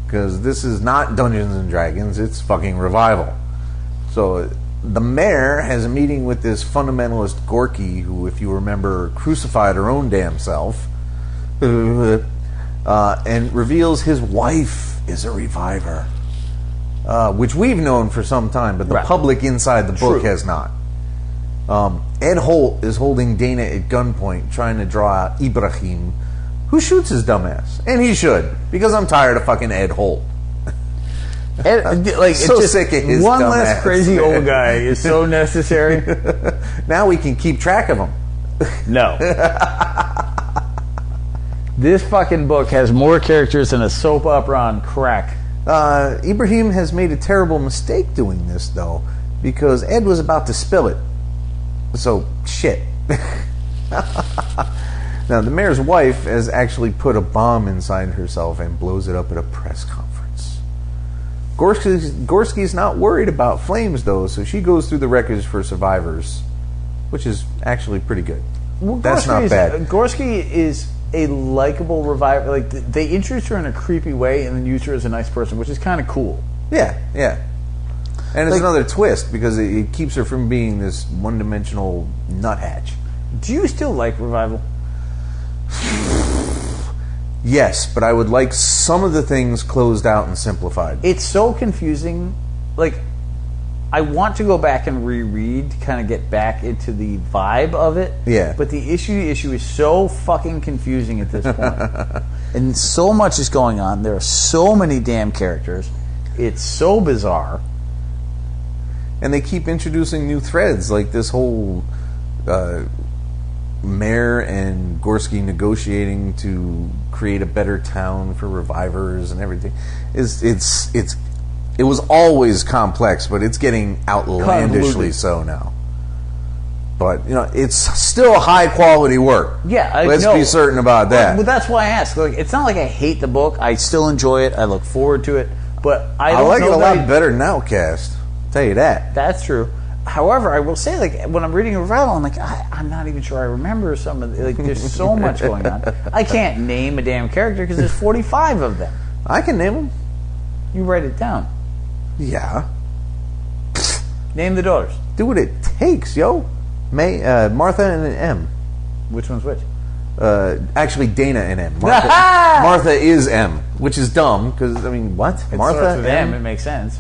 Because this is not Dungeons and Dragons, it's fucking Revival. So the mayor has a meeting with this fundamentalist Gorky, who, if you remember, crucified her own damn self, and reveals his wife is a reviver, which we've known for some time, but the public inside the book has not. Ed Holt is holding Dana at gunpoint, trying to draw out Ibrahim, who shoots his dumbass, and he should, because I'm tired of fucking Ed Holt. Like, So it's just sick of his one dumb less ass, crazy man. old guy is so necessary. Now we can keep track of him. No. This fucking book has more characters than a soap opera on crack. Ibrahim has made a terrible mistake doing this, though, because Ed was about to spill it. So, shit. Now, the mayor's wife has actually put a bomb inside herself and blows it up at a press conference. Gorski's not worried about flames, though, so she goes through the records for survivors, which is actually pretty good. Well, That's not bad. Gorski is a likable reviver. Like, they introduce her in a creepy way and then use her as a nice person, which is kind of cool. Yeah. And it's another twist, because it keeps her from being this one-dimensional nuthatch. Do you still like Revival? Yes, but I would like some of the things closed out and simplified. It's so confusing. Like, I want to go back and reread to kind of get back into the vibe of it. Yeah. But the issue is so fucking confusing at this point. And so much is going on. There are so many damn characters. It's so bizarre. And they keep introducing new threads, like this whole mayor and Gorski negotiating to create a better town for revivers and everything. It was always complex, but it's getting outlandishly Convoluted. so now. But, it's still high quality work. Yeah, Let's be certain about that. Well, that's why I asked. Like, it's not like I hate the book. I still enjoy it. I look forward to it. But I don't like know it a that lot better than Outcast. I'll tell you that. That's true. However, I will say, like, when I'm reading Revival, I'm like, I'm not even sure I remember some of the, like, there's so much going on. I can't name a damn character because there's 45 of them. I can name them. You write it down. Yeah. Name the daughters. Do what it takes, yo. Martha and an M. Which one's which? Actually, Dana and M. Martha is M, which is dumb, because, what? It Martha starts with M. It makes sense.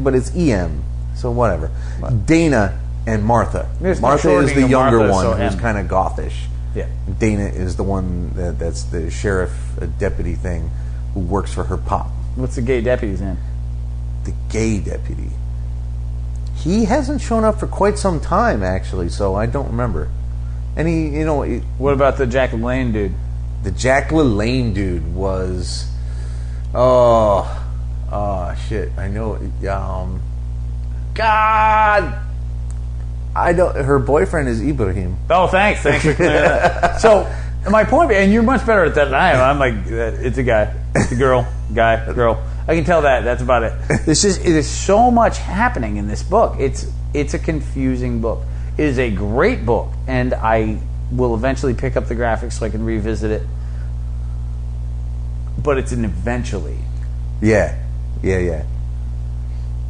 But it's EM, so whatever. What? Dana and Martha. There's no Martha is shortening the of younger Martha, one, so who's M. kind of gothish. Yeah. Dana is the one that's the sheriff deputy thing who works for her pop. What's the gay deputy's name? The gay deputy. He hasn't shown up for quite some time, actually, so I don't remember. And What about the Jack LaLanne dude? The Jack LaLanne dude was, oh shit, I know. God, I don't. Her boyfriend is Ibrahim. Oh, thanks for clearing that. So my point, and you're much better at that than I am. I'm like, it's a guy, it's a girl, guy, girl. I can tell that. That's about it. It is so much happening in this book. It's a confusing book. It is a great book, and I will eventually pick up the graphics so I can revisit it. But it's an eventually. Yeah.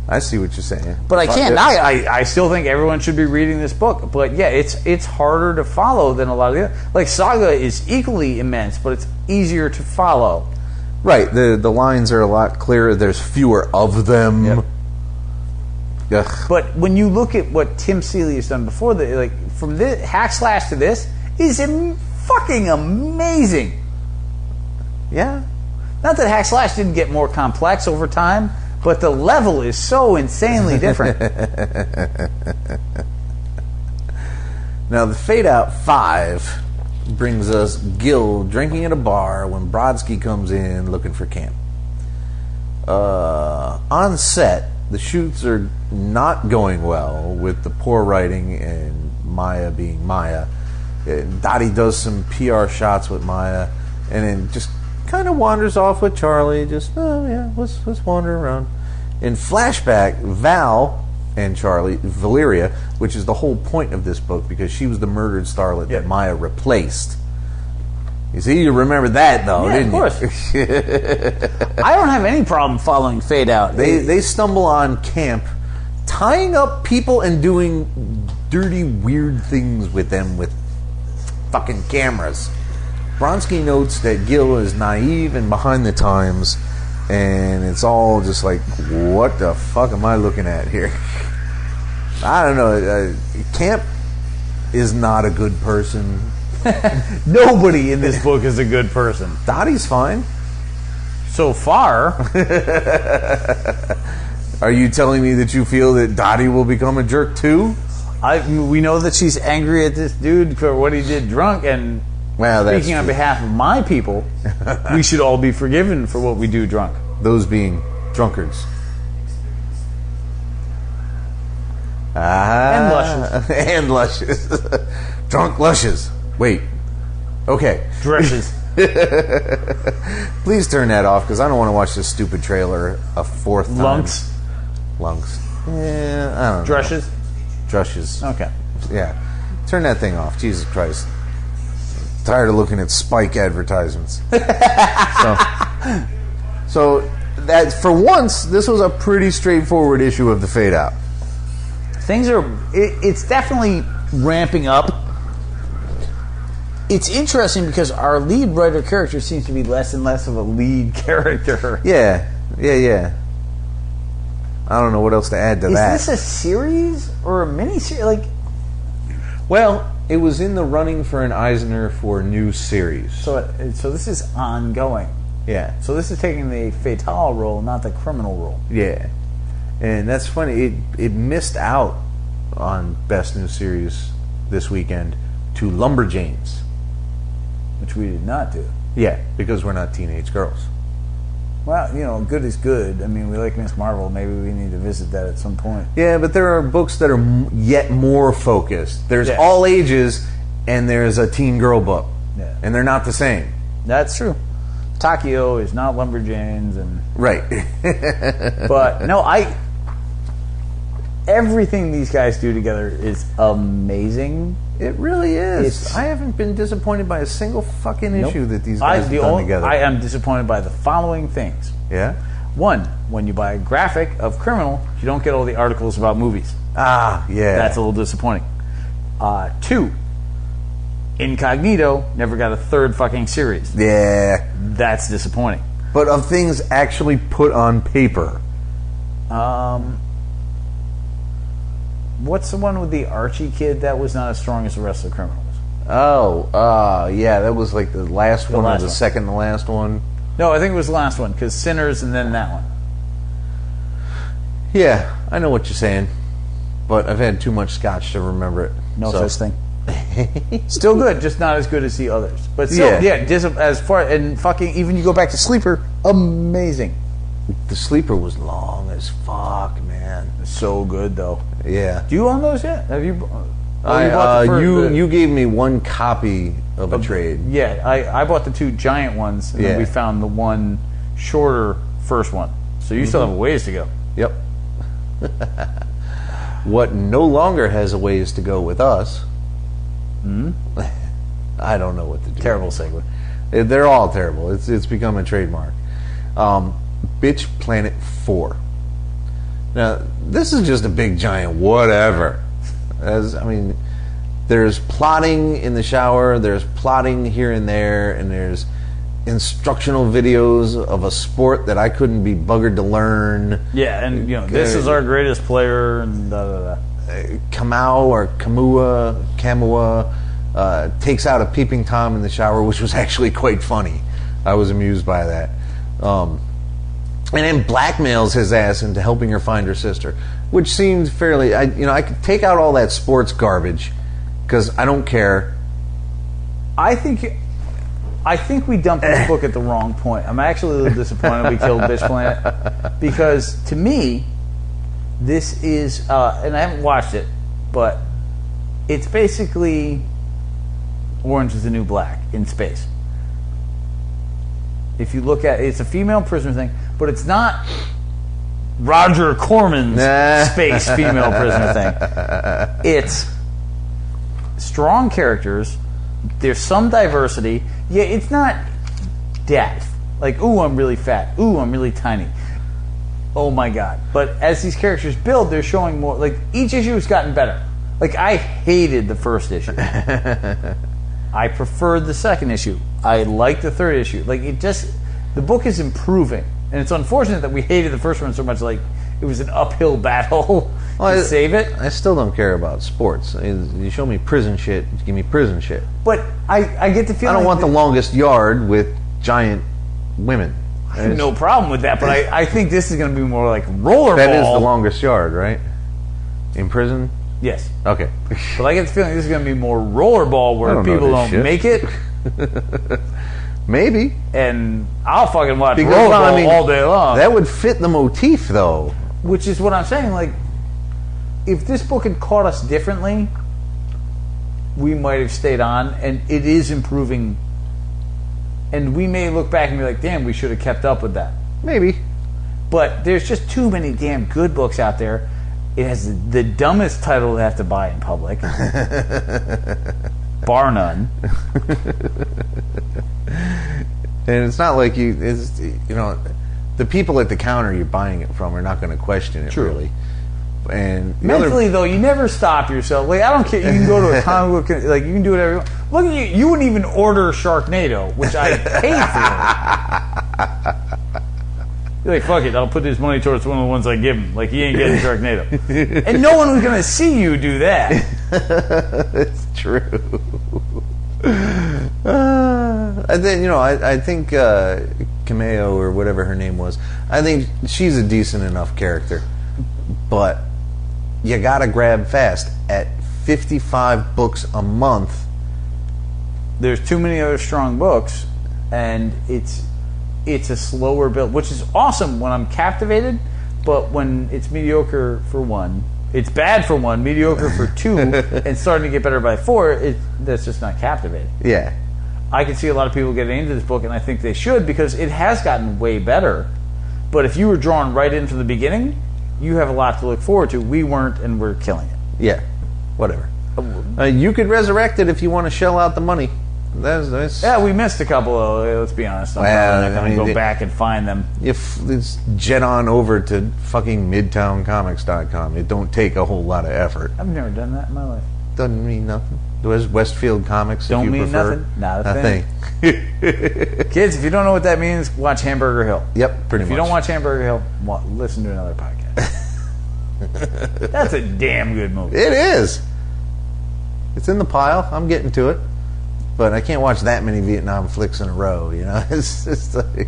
I see what you're saying. But I can't. I still think everyone should be reading this book. But yeah, it's harder to follow than a lot of the other. Like, Saga is equally immense, but it's easier to follow. Right. The lines are a lot clearer. There's fewer of them. Yep. Ugh. But when you look at what Tim Seeley has done before, from this Hack Slash to this, is fucking amazing. Yeah. Not that Hack Slash didn't get more complex over time, but the level is so insanely different. Now, the Fade Out 5 brings us Gil drinking at a bar when Brodsky comes in looking for camp. On set, the shoots are not going well with the poor writing and Maya being Maya. Dottie does some PR shots with Maya and then just kind of wanders off with Charlie. Just, oh yeah, let's wander around. In flashback, Val and Charlie, Valeria, which is the whole point of this book because she was the murdered starlet that Maya replaced. You see, you remember that though, didn't you? Of course. I don't have any problem following Fade Out. They stumble on camp, tying up people and doing dirty, weird things with them with fucking cameras. Bronsky notes that Gil is naive and behind the times, and it's all just like, what the fuck am I looking at here? I don't know. Camp is not a good person. Nobody in this book is a good person. Dottie's fine. So far. Are you telling me that you feel that Dottie will become a jerk too? We know that she's angry at this dude for what he did drunk, and speaking on behalf of my people, we should all be forgiven for what we do drunk. Those being drunkards. And lushes. And lushes. Drunk lushes. Wait. Okay. Dresses. Please turn that off because I don't want to watch this stupid trailer a fourth time. Lunks. Yeah, I don't know. Drushes. Okay. Yeah. Turn that thing off. Jesus Christ. Tired of looking at Spike advertisements. So that for once, this was a pretty straightforward issue of the Fade Out. Things are. It's definitely ramping up. It's interesting because our lead writer character seems to be less and less of a lead character. Yeah. I don't know what else to add to that. Is this a series or a mini-series? Like, well, it was in the running for an Eisner for a new series. So this is ongoing. Yeah. So this is taking the fatale role, not the criminal role. Yeah. And that's funny. It missed out on Best New Series this weekend to Lumberjanes. Which we did not do. Yeah, because we're not teenage girls. Well, good is good. I mean, we like Miss Marvel. Maybe we need to visit that at some point. Yeah, but there are books that are yet more focused. There's all ages, and there's a teen girl book. Yeah. And they're not the same. That's true. Takio is not Lumberjanes. Right. But, no, everything these guys do together is amazing. It really is. I haven't been disappointed by a single fucking issue that these guys have done together. I am disappointed by the following things. Yeah? One, when you buy a graphic of Criminal, you don't get all the articles about movies. Ah, yeah. That's a little disappointing. Two, Incognito never got a third fucking series. Yeah. That's disappointing. But of things actually put on paper. What's the one with the Archie kid that was not as strong as the rest of the criminals? Yeah, that was like the last one or the second to last one. No, I think it was the last one, because Sinners and then that one. Yeah, I know what you're saying, but I've had too much scotch to remember it. No such thing. Still good, just not as good as the others. But still, as far, and fucking, even you go back to Sleeper, amazing. The Sleeper was long as fuck, man. So good, though. Yeah. Do you own those yet? Have you? You gave me one copy of a trade. Yeah, I bought the two giant ones, and then we found the one shorter first one. So you still have a ways to go. Yep. What no longer has a ways to go with us. I don't know what to do. Terrible segue. They're all terrible. It's become a trademark. Bitch Planet 4. Now, this is just a big giant whatever. There's plotting in the shower, there's plotting here and there, and there's instructional videos of a sport that I couldn't be buggered to learn. Yeah, and this is our greatest player, and Kamau or Kamua takes out a peeping Tom in the shower, which was actually quite funny. I was amused by that. and then blackmails his ass into helping her find her sister, which seemed fairly. I could take out all that sports garbage because I don't care. I think we dumped this book at the wrong point. I'm actually a little disappointed we killed Bitch Planet, because to me, this is, and I haven't watched it, but it's basically Orange is the New Black in space. If you look at it, it's a female prisoner thing, but it's not Roger Corman's space female prisoner thing. It's strong characters. There's some diversity. Yeah, it's not death. Like, ooh, I'm really fat. Ooh, I'm really tiny. Oh my god. But as these characters build, they're showing more. Like, each issue has gotten better. Like, I hated the first issue. I preferred the second issue. I liked the third issue. Like, the book is improving. And it's unfortunate that we hated the first one so much. Like, it was an uphill battle to save it. I still don't care about sports. You show me prison shit, give me prison shit. But I get the feeling... I don't want the longest yard with giant women. I have no problem with that, but I think this is going to be more like rollerball. That is the longest yard, right? In prison? Yes. Okay. But I get the feeling this is going to be more rollerball where people don't make it. Maybe. And I'll fucking watch rollerball all day long. That would fit the motif, though. Which is what I'm saying. Like, if this book had caught us differently, we might have stayed on, and it is improving. And we may look back and be like, damn, we should have kept up with that. Maybe. But there's just too many damn good books out there. It has the dumbest title to have to buy in public. Bar none. And it's not like the people at the counter you're buying it from are not going to question it. True. Really. And mentally, though, you never stop yourself. Like, I don't care. You can go to a comic book, like, you can do whatever you want. Look at you. You wouldn't even order Sharknado, which I pay for. You're like, fuck it, I'll put this money towards one of the ones I give him. Like, he ain't getting Sharknado. And no one was going to see you do that. It's true. And then, I think Cameo, or whatever her name was, I think she's a decent enough character. But you got to grab fast. At 55 books a month, there's too many other strong books, and it's a slower build, which is awesome when I'm captivated, but when it's mediocre for one, it's bad for one, mediocre for two, and starting to get better by four, that's just not captivating. Yeah. I can see a lot of people getting into this book, and I think they should, because it has gotten way better. But if you were drawn right in from the beginning, you have a lot to look forward to. We weren't, and we're killing it. Yeah. Whatever. You could resurrect it if you want to shell out the money. That's yeah, we missed a couple of, let's be honest. I'm probably not going to go back and find them. If it's jet on over to fucking midtowncomics.com. It don't take a whole lot of effort. I've never done that in my life. Doesn't mean nothing. There's Westfield Comics don't if you mean prefer. Nothing. Not a thing. Kids, if you don't know what that means, watch Hamburger Hill. Yep, pretty much. If you don't watch Hamburger Hill, listen to another podcast. That's a damn good movie. It is. It's in the pile. I'm getting to it. But I can't watch that many Vietnam flicks in a row, It's just like...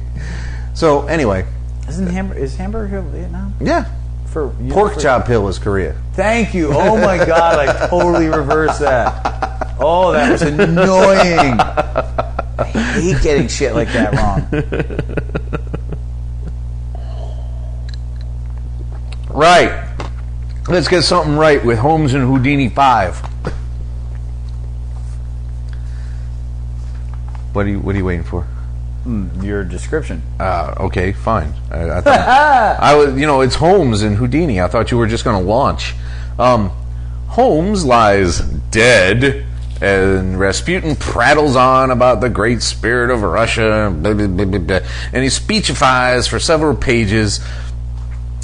So, anyway. Is Hamburger Hill Vietnam? Yeah. Pork Chop Hill is Korea. Thank you. Oh my God, I totally reversed that. Oh, that was annoying. I hate getting shit like that wrong. Right. Let's get something right with Holmes and Houdini 5. What are you waiting for? Your description. Okay, fine. I thought I was, it's Holmes and Houdini. I thought you were just going to launch. Holmes lies dead, and Rasputin prattles on about the great spirit of Russia, blah, blah, blah, blah, blah, and he speechifies for several pages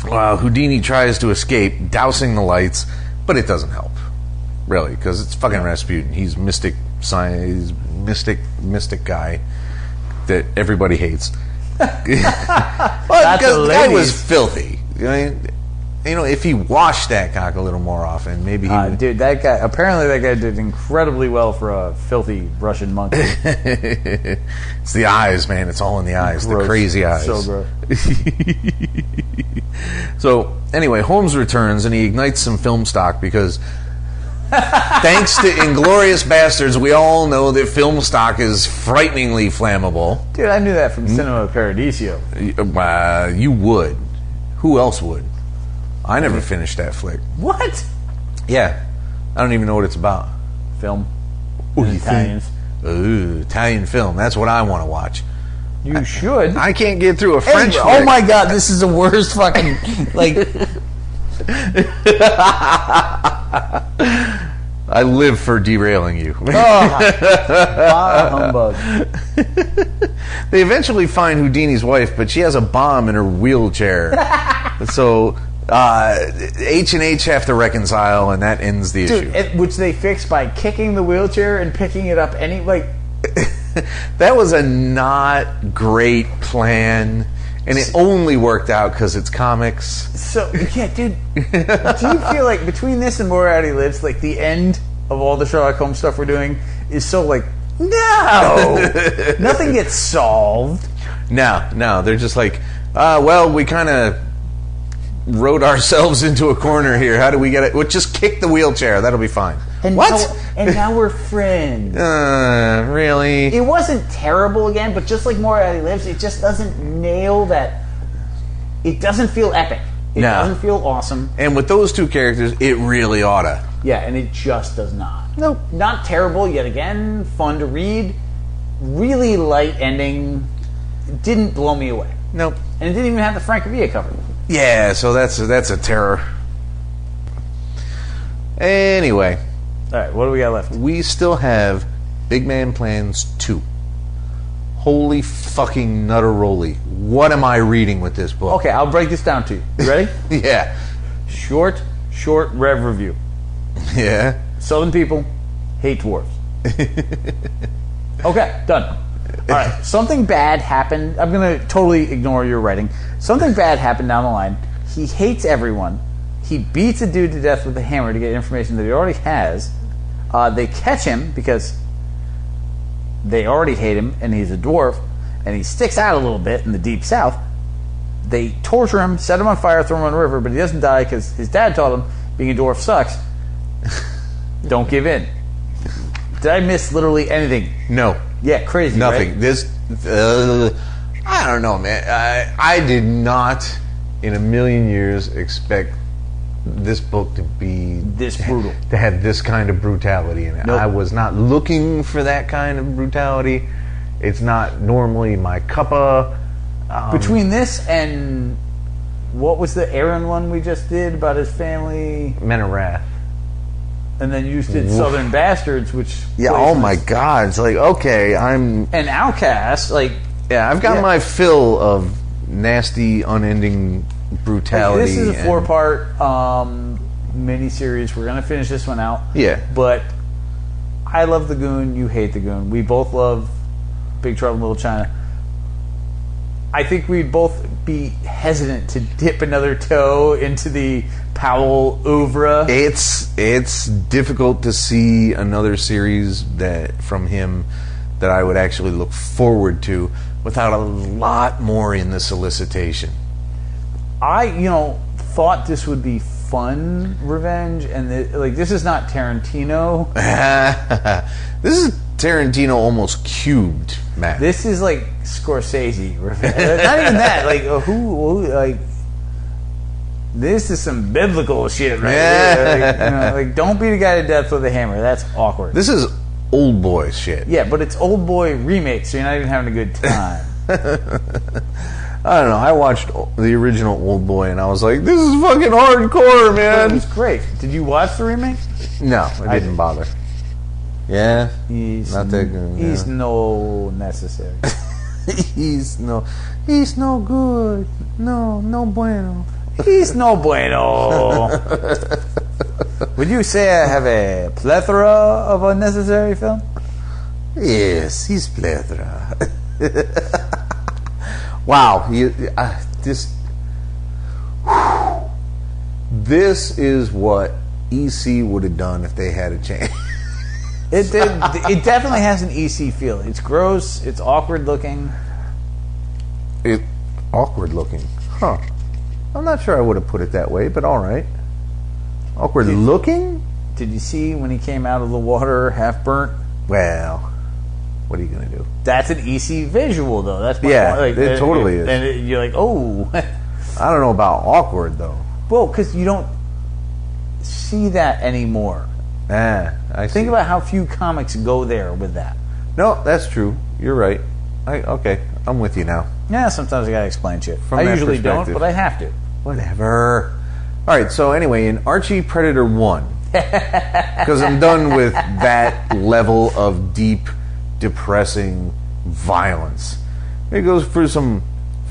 while Houdini tries to escape, dousing the lights, but it doesn't help, really, because it's fucking Rasputin. He's mystic science, mystic guy that everybody hates. Well, because the guy was filthy. if he washed that cock a little more often, maybe he would. Dude, that guy did incredibly well for a filthy Russian monkey. It's the eyes, man. It's all in the eyes. Gross. The crazy eyes. So gross. So, anyway, Holmes returns and he ignites some film stock because thanks to Inglourious Bastards, we all know that film stock is frighteningly flammable. Dude, I knew that from Cinema Paradiso. You would. Who else would? I never finished that flick. What? Yeah. I don't even know what it's about. Film. What do In you Italians. think? Ooh, Italian film. That's what I want to watch. You should. I can't get through a French Hey, flick. oh my god, this is the worst fucking, I live for derailing you. humbug. They eventually find Houdini's wife, but she has a bomb in her wheelchair. So H and H have to reconcile, and that ends the issue. Which they fix by kicking the wheelchair and picking it up That was a not great plan, and it only worked out because it's comics. So, yeah, dude, do you feel like between this and Moriarty Lives, like the end of all the Sherlock Holmes stuff we're doing is so no! Nothing gets solved. No, they're just like, well, we kind of wrote ourselves into a corner here. How do we get it? Well, just kick the wheelchair. That'll be fine. And What? Now we're friends. Really? It wasn't terrible again, but just like Moriarty Lives, it just doesn't nail that. It doesn't feel epic. It No. doesn't feel awesome. And with those two characters, it really oughta. Yeah, and it just does not. Nope. Not terrible, yet again, fun to read. Really light ending. It didn't blow me away. Nope. And it didn't even have the Frank Villa cover. Yeah, so that's a terror. Anyway, Alright, what do we got left? we still have Big Man Plans 2. Holy fucking nutteroli. What am I reading with this book? Okay, I'll break this down to you. You ready? Yeah. Short rev review. Yeah. Southern people hate dwarves. Okay, done. Alright, something bad happened. I'm going to totally ignore your writing. Something bad happened down the line. He hates everyone. He beats a dude to death with a hammer to get information that he already has. They catch him because they already hate him, and he's a dwarf, and he sticks out a little bit in the deep south. They torture him, set him on fire, throw him on the river, but he doesn't die because his dad told him being a dwarf sucks. Don't give in. Did I miss literally anything? No. Yeah, crazy. Nothing. Right? This, I don't know, man. I did not, in a million years, expect this book to be This brutal. to have this kind of brutality in it. Nope. I was not looking for that kind of brutality. It's not normally my cuppa. Between this and what was the Aaron one we just did about his family, Men of Wrath. and then you just did Southern Bastards, which Yeah. Oh my God. It's like, okay, I'm. and Outcast, Yeah, I've got Yeah. my fill of nasty, unending brutality. this is a and- 4-part miniseries. We're gonna finish this one out. Yeah. But I love the Goon. You hate the Goon. We both love Big Trouble in Little China. I think we'd both be hesitant to dip another toe into the Powell oeuvre. It's difficult to see another series that from him that I would actually look forward to without a lot more in the solicitation. I, thought this would be fun revenge, and this is not Tarantino. This is Tarantino almost cubed, Matt. This is like Scorsese revenge. Not even that. This is some biblical shit right here. Don't beat a guy to death with a hammer. That's awkward. This is old boy shit. Yeah, but it's old boy remake, so you're not even having a good time. I don't know. I watched the original Old Boy and I was like, this is fucking hardcore, It man. was great. Did you watch the remake? No, I didn't bother. Yeah? He's Not that good, He's yeah. no necessary. He's no good. No bueno. He's no bueno. Would you say I have a plethora of unnecessary film? Yes, he's plethora. Wow, this This is what EC would have done if they had a chance. It definitely has an EC feel. It's gross. It's awkward looking. Awkward looking. Huh. I'm not sure I would have put it that way, but all right. Awkward looking? Did you see when he came out of the water half burnt? Well, what are you going to do? That's an EC visual, though. That's my Yeah, point. it totally is. And you're like, oh. I don't know about awkward, though. Well, because you don't see that anymore. I see. Think about how few comics go there with that. No, that's true. You're right. Okay, I'm with you now. Yeah, sometimes I gotta explain shit. From I that usually don't, perspective. but I have to. Whatever. All right, so anyway, in Archie Predator 1, because I'm done with that level of deep, depressing violence. It goes for some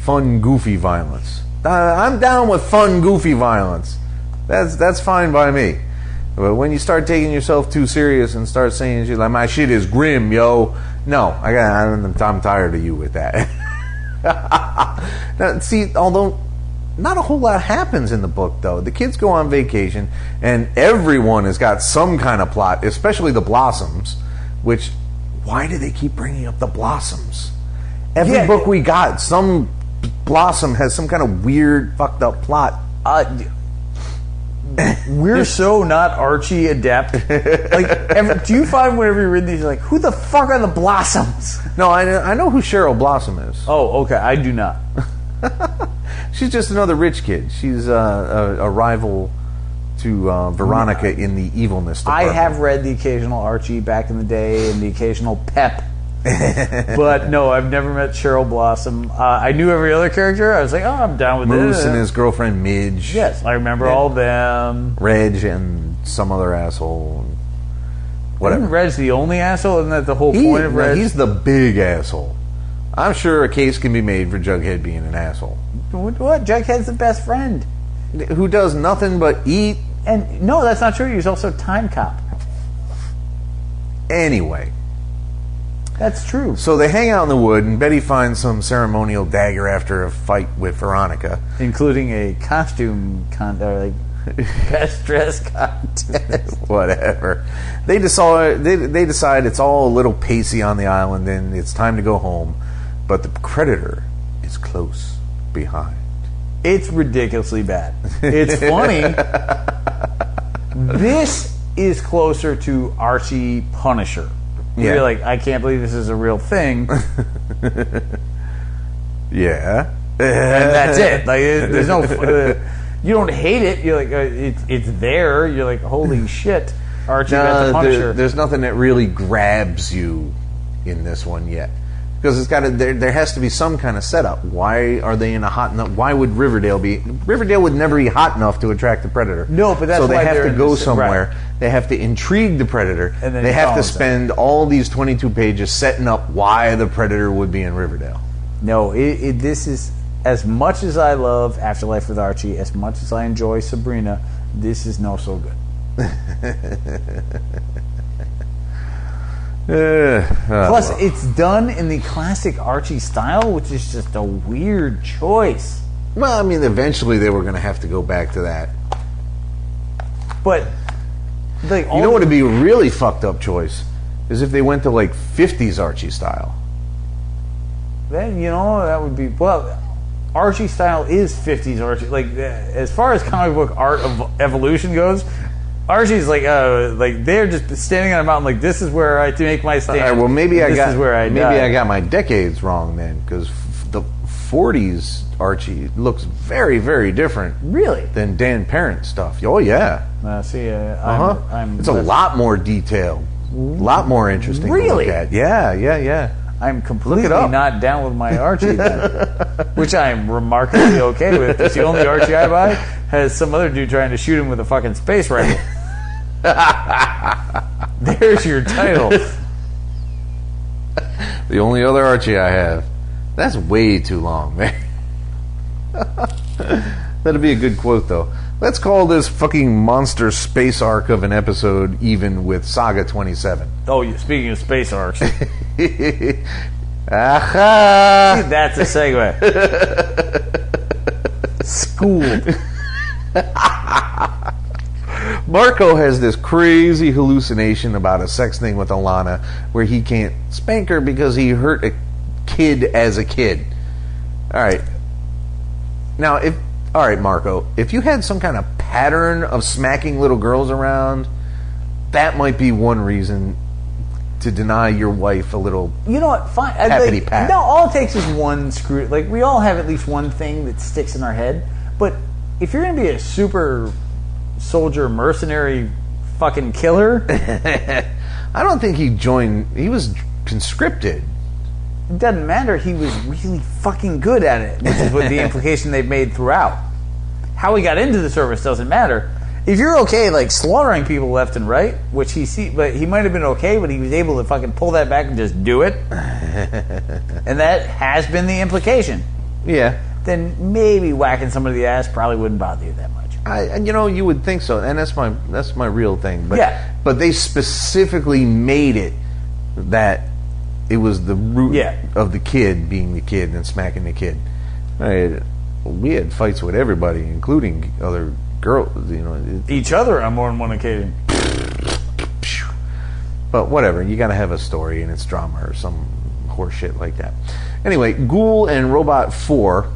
fun, goofy violence. I'm down with fun, goofy violence. That's fine by me. But when you start taking yourself too serious and start saying shit like, my shit is grim, yo. No, I'm tired of you with that. Now, see, although not a whole lot happens in the book, though. The kids go on vacation, and everyone has got some kind of plot, especially the Blossoms, which, why do they keep bringing up the Blossoms? Every book we got, some Blossom has some kind of weird, fucked up plot. We're so not Archie adept. Like, do you find whenever you read these, you're like, who the fuck are the Blossoms? No, I know who Cheryl Blossom is. Oh, okay, I do not. She's just another rich kid. She's a rival to Veronica in the evilness department. I have read the occasional Archie back in the day and the occasional Pep. But no, I've never met Cheryl Blossom. I knew every other character. I was like, oh, I'm down with Moose this. and his girlfriend Midge. Yes, I remember all of them. Reg and some other asshole. Whatever. Isn't Reg the only asshole? Isn't that the whole point of Reg? He's the big asshole. I'm sure a case can be made for Jughead being an asshole. What? Jughead's the best friend. Who does nothing but eat. And no, that's not true. He's also time cop. Anyway. That's true. So they hang out in the wood, and Betty finds some ceremonial dagger after a fight with Veronica. Including a costume best dress contest. Whatever. They decide it's all a little pacey on the island, and it's time to go home. But the Predator is close behind. It's ridiculously bad. It's funny. This is closer to Archie Punisher. Yeah. You're like, I can't believe this is a real thing. Yeah. And that's it. Like, there's no. You don't hate it. You're like, it's there. You're like, holy shit, Archie got the Punisher. There's nothing that really grabs you in this one yet, because it's got there has to be some kind of setup. Why are they in a hot enough? Why would Riverdale be? Riverdale would never be hot enough to attract the Predator. No, but that's so they why have they're to in go this- somewhere. right. They have to intrigue the Predator. And then they he have to follows spend all these 22 pages setting up why the Predator would be in Riverdale. No, this is, as much as I love Afterlife with Archie, as much as I enjoy Sabrina, this is no so good. Plus, it's done in the classic Archie style, which is just a weird choice. Well, I mean, eventually they were going to have to go back to that. But, like, You know what would be a really fucked up choice? Is if they went to, like, 50s Archie style. Then, that would be, well, Archie style is 50s Archie. Like, as far as comic book art of evolution goes, Archie's like they're just standing on a mountain like, this is where I make my stand. All right, well, maybe this is where I die. I got my decades wrong then, because the 40s Archie looks very, very different. Really? Than Dan Parent stuff. Oh yeah. See, It's a lot more detailed, a lot more interesting. Really? To look at. Yeah. I'm completely Look it up. not down with my Archie then, which I'm remarkably okay with. Because the only Archie I buy has some other dude trying to shoot him with a fucking space rifle. There's your title. The only other Archie I have. That's way too long, man. That'd be a good quote, though. Let's call this fucking monster space arc of an episode even with Saga 27. Oh, speaking of space arcs. Aha! That's a segue. Schooled. Marco has this crazy hallucination about a sex thing with Alana where he can't spank her because he hurt a kid as a kid. Alright. Now, alright, Marco, if you had some kind of pattern of smacking little girls around, that might be one reason to deny your wife a little You know what? Fine. Happity pat. No, all it takes is one screw. Like, we all have at least one thing that sticks in our head. But if you're going to be a super soldier, mercenary, fucking killer, I don't think he joined. He was conscripted. it doesn't matter. He was really fucking good at it, which is what the implication they've made throughout. How he got into the service doesn't matter. If you're okay, like, slaughtering people left and right, which but he might have been okay, but he was able to fucking pull that back and just do it. And that has been the implication. Yeah. Then maybe whacking somebody in the ass probably wouldn't bother you that much. You would think so, and that's my real thing. But Yeah. But they specifically made it that it was the root of the kid being the kid and smacking the kid. We had fights with everybody, including other girls. Each other on more than one occasion. But whatever, you got to have a story and it's drama or some horse shit like that. Anyway, Ghoul and Robot 4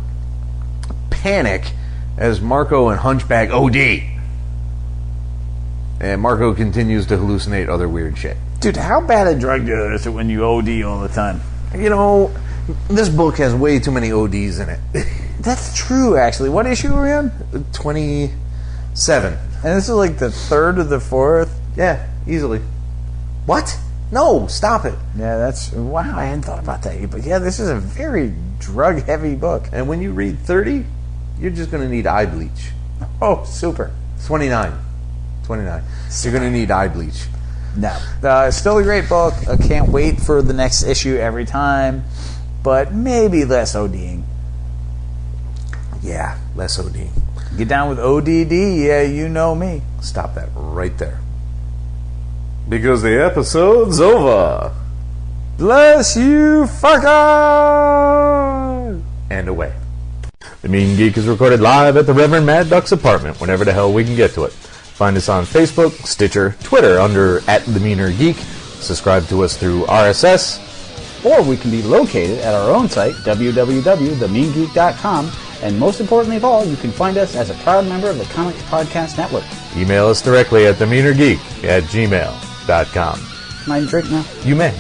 panic as Marco and Hunchback OD. And Marco continues to hallucinate other weird shit. Dude, how bad a drug dealer is it when you OD all the time? This book has way too many ODs in it. That's true, actually. What issue are we on? 27. And this is like the third or the fourth? Yeah, easily. What? No, stop it. Yeah, wow, I hadn't thought about that. But yeah, this is a very drug-heavy book. And when you read 30, you're just going to need eye bleach. Oh, super. 29. You're going to need eye bleach. No. Still a great book. I can't wait for the next issue every time. But maybe less ODing. Yeah, less ODing. Get down with ODD, yeah, you know me. Stop that right there. Because the episode's over. Bless you, fucker! And away. The Mean Geek is recorded live at the Reverend Mad Duck's apartment whenever the hell we can get to it. Find us on Facebook, Stitcher, Twitter under @TheMeanerGeek. Subscribe to us through RSS. Or we can be located at our own site, www.themeangeek.com. And most importantly of all, you can find us as a proud member of the Comics Podcast Network. Email us directly at themeanergeek@gmail.com. Can I drink now? You may.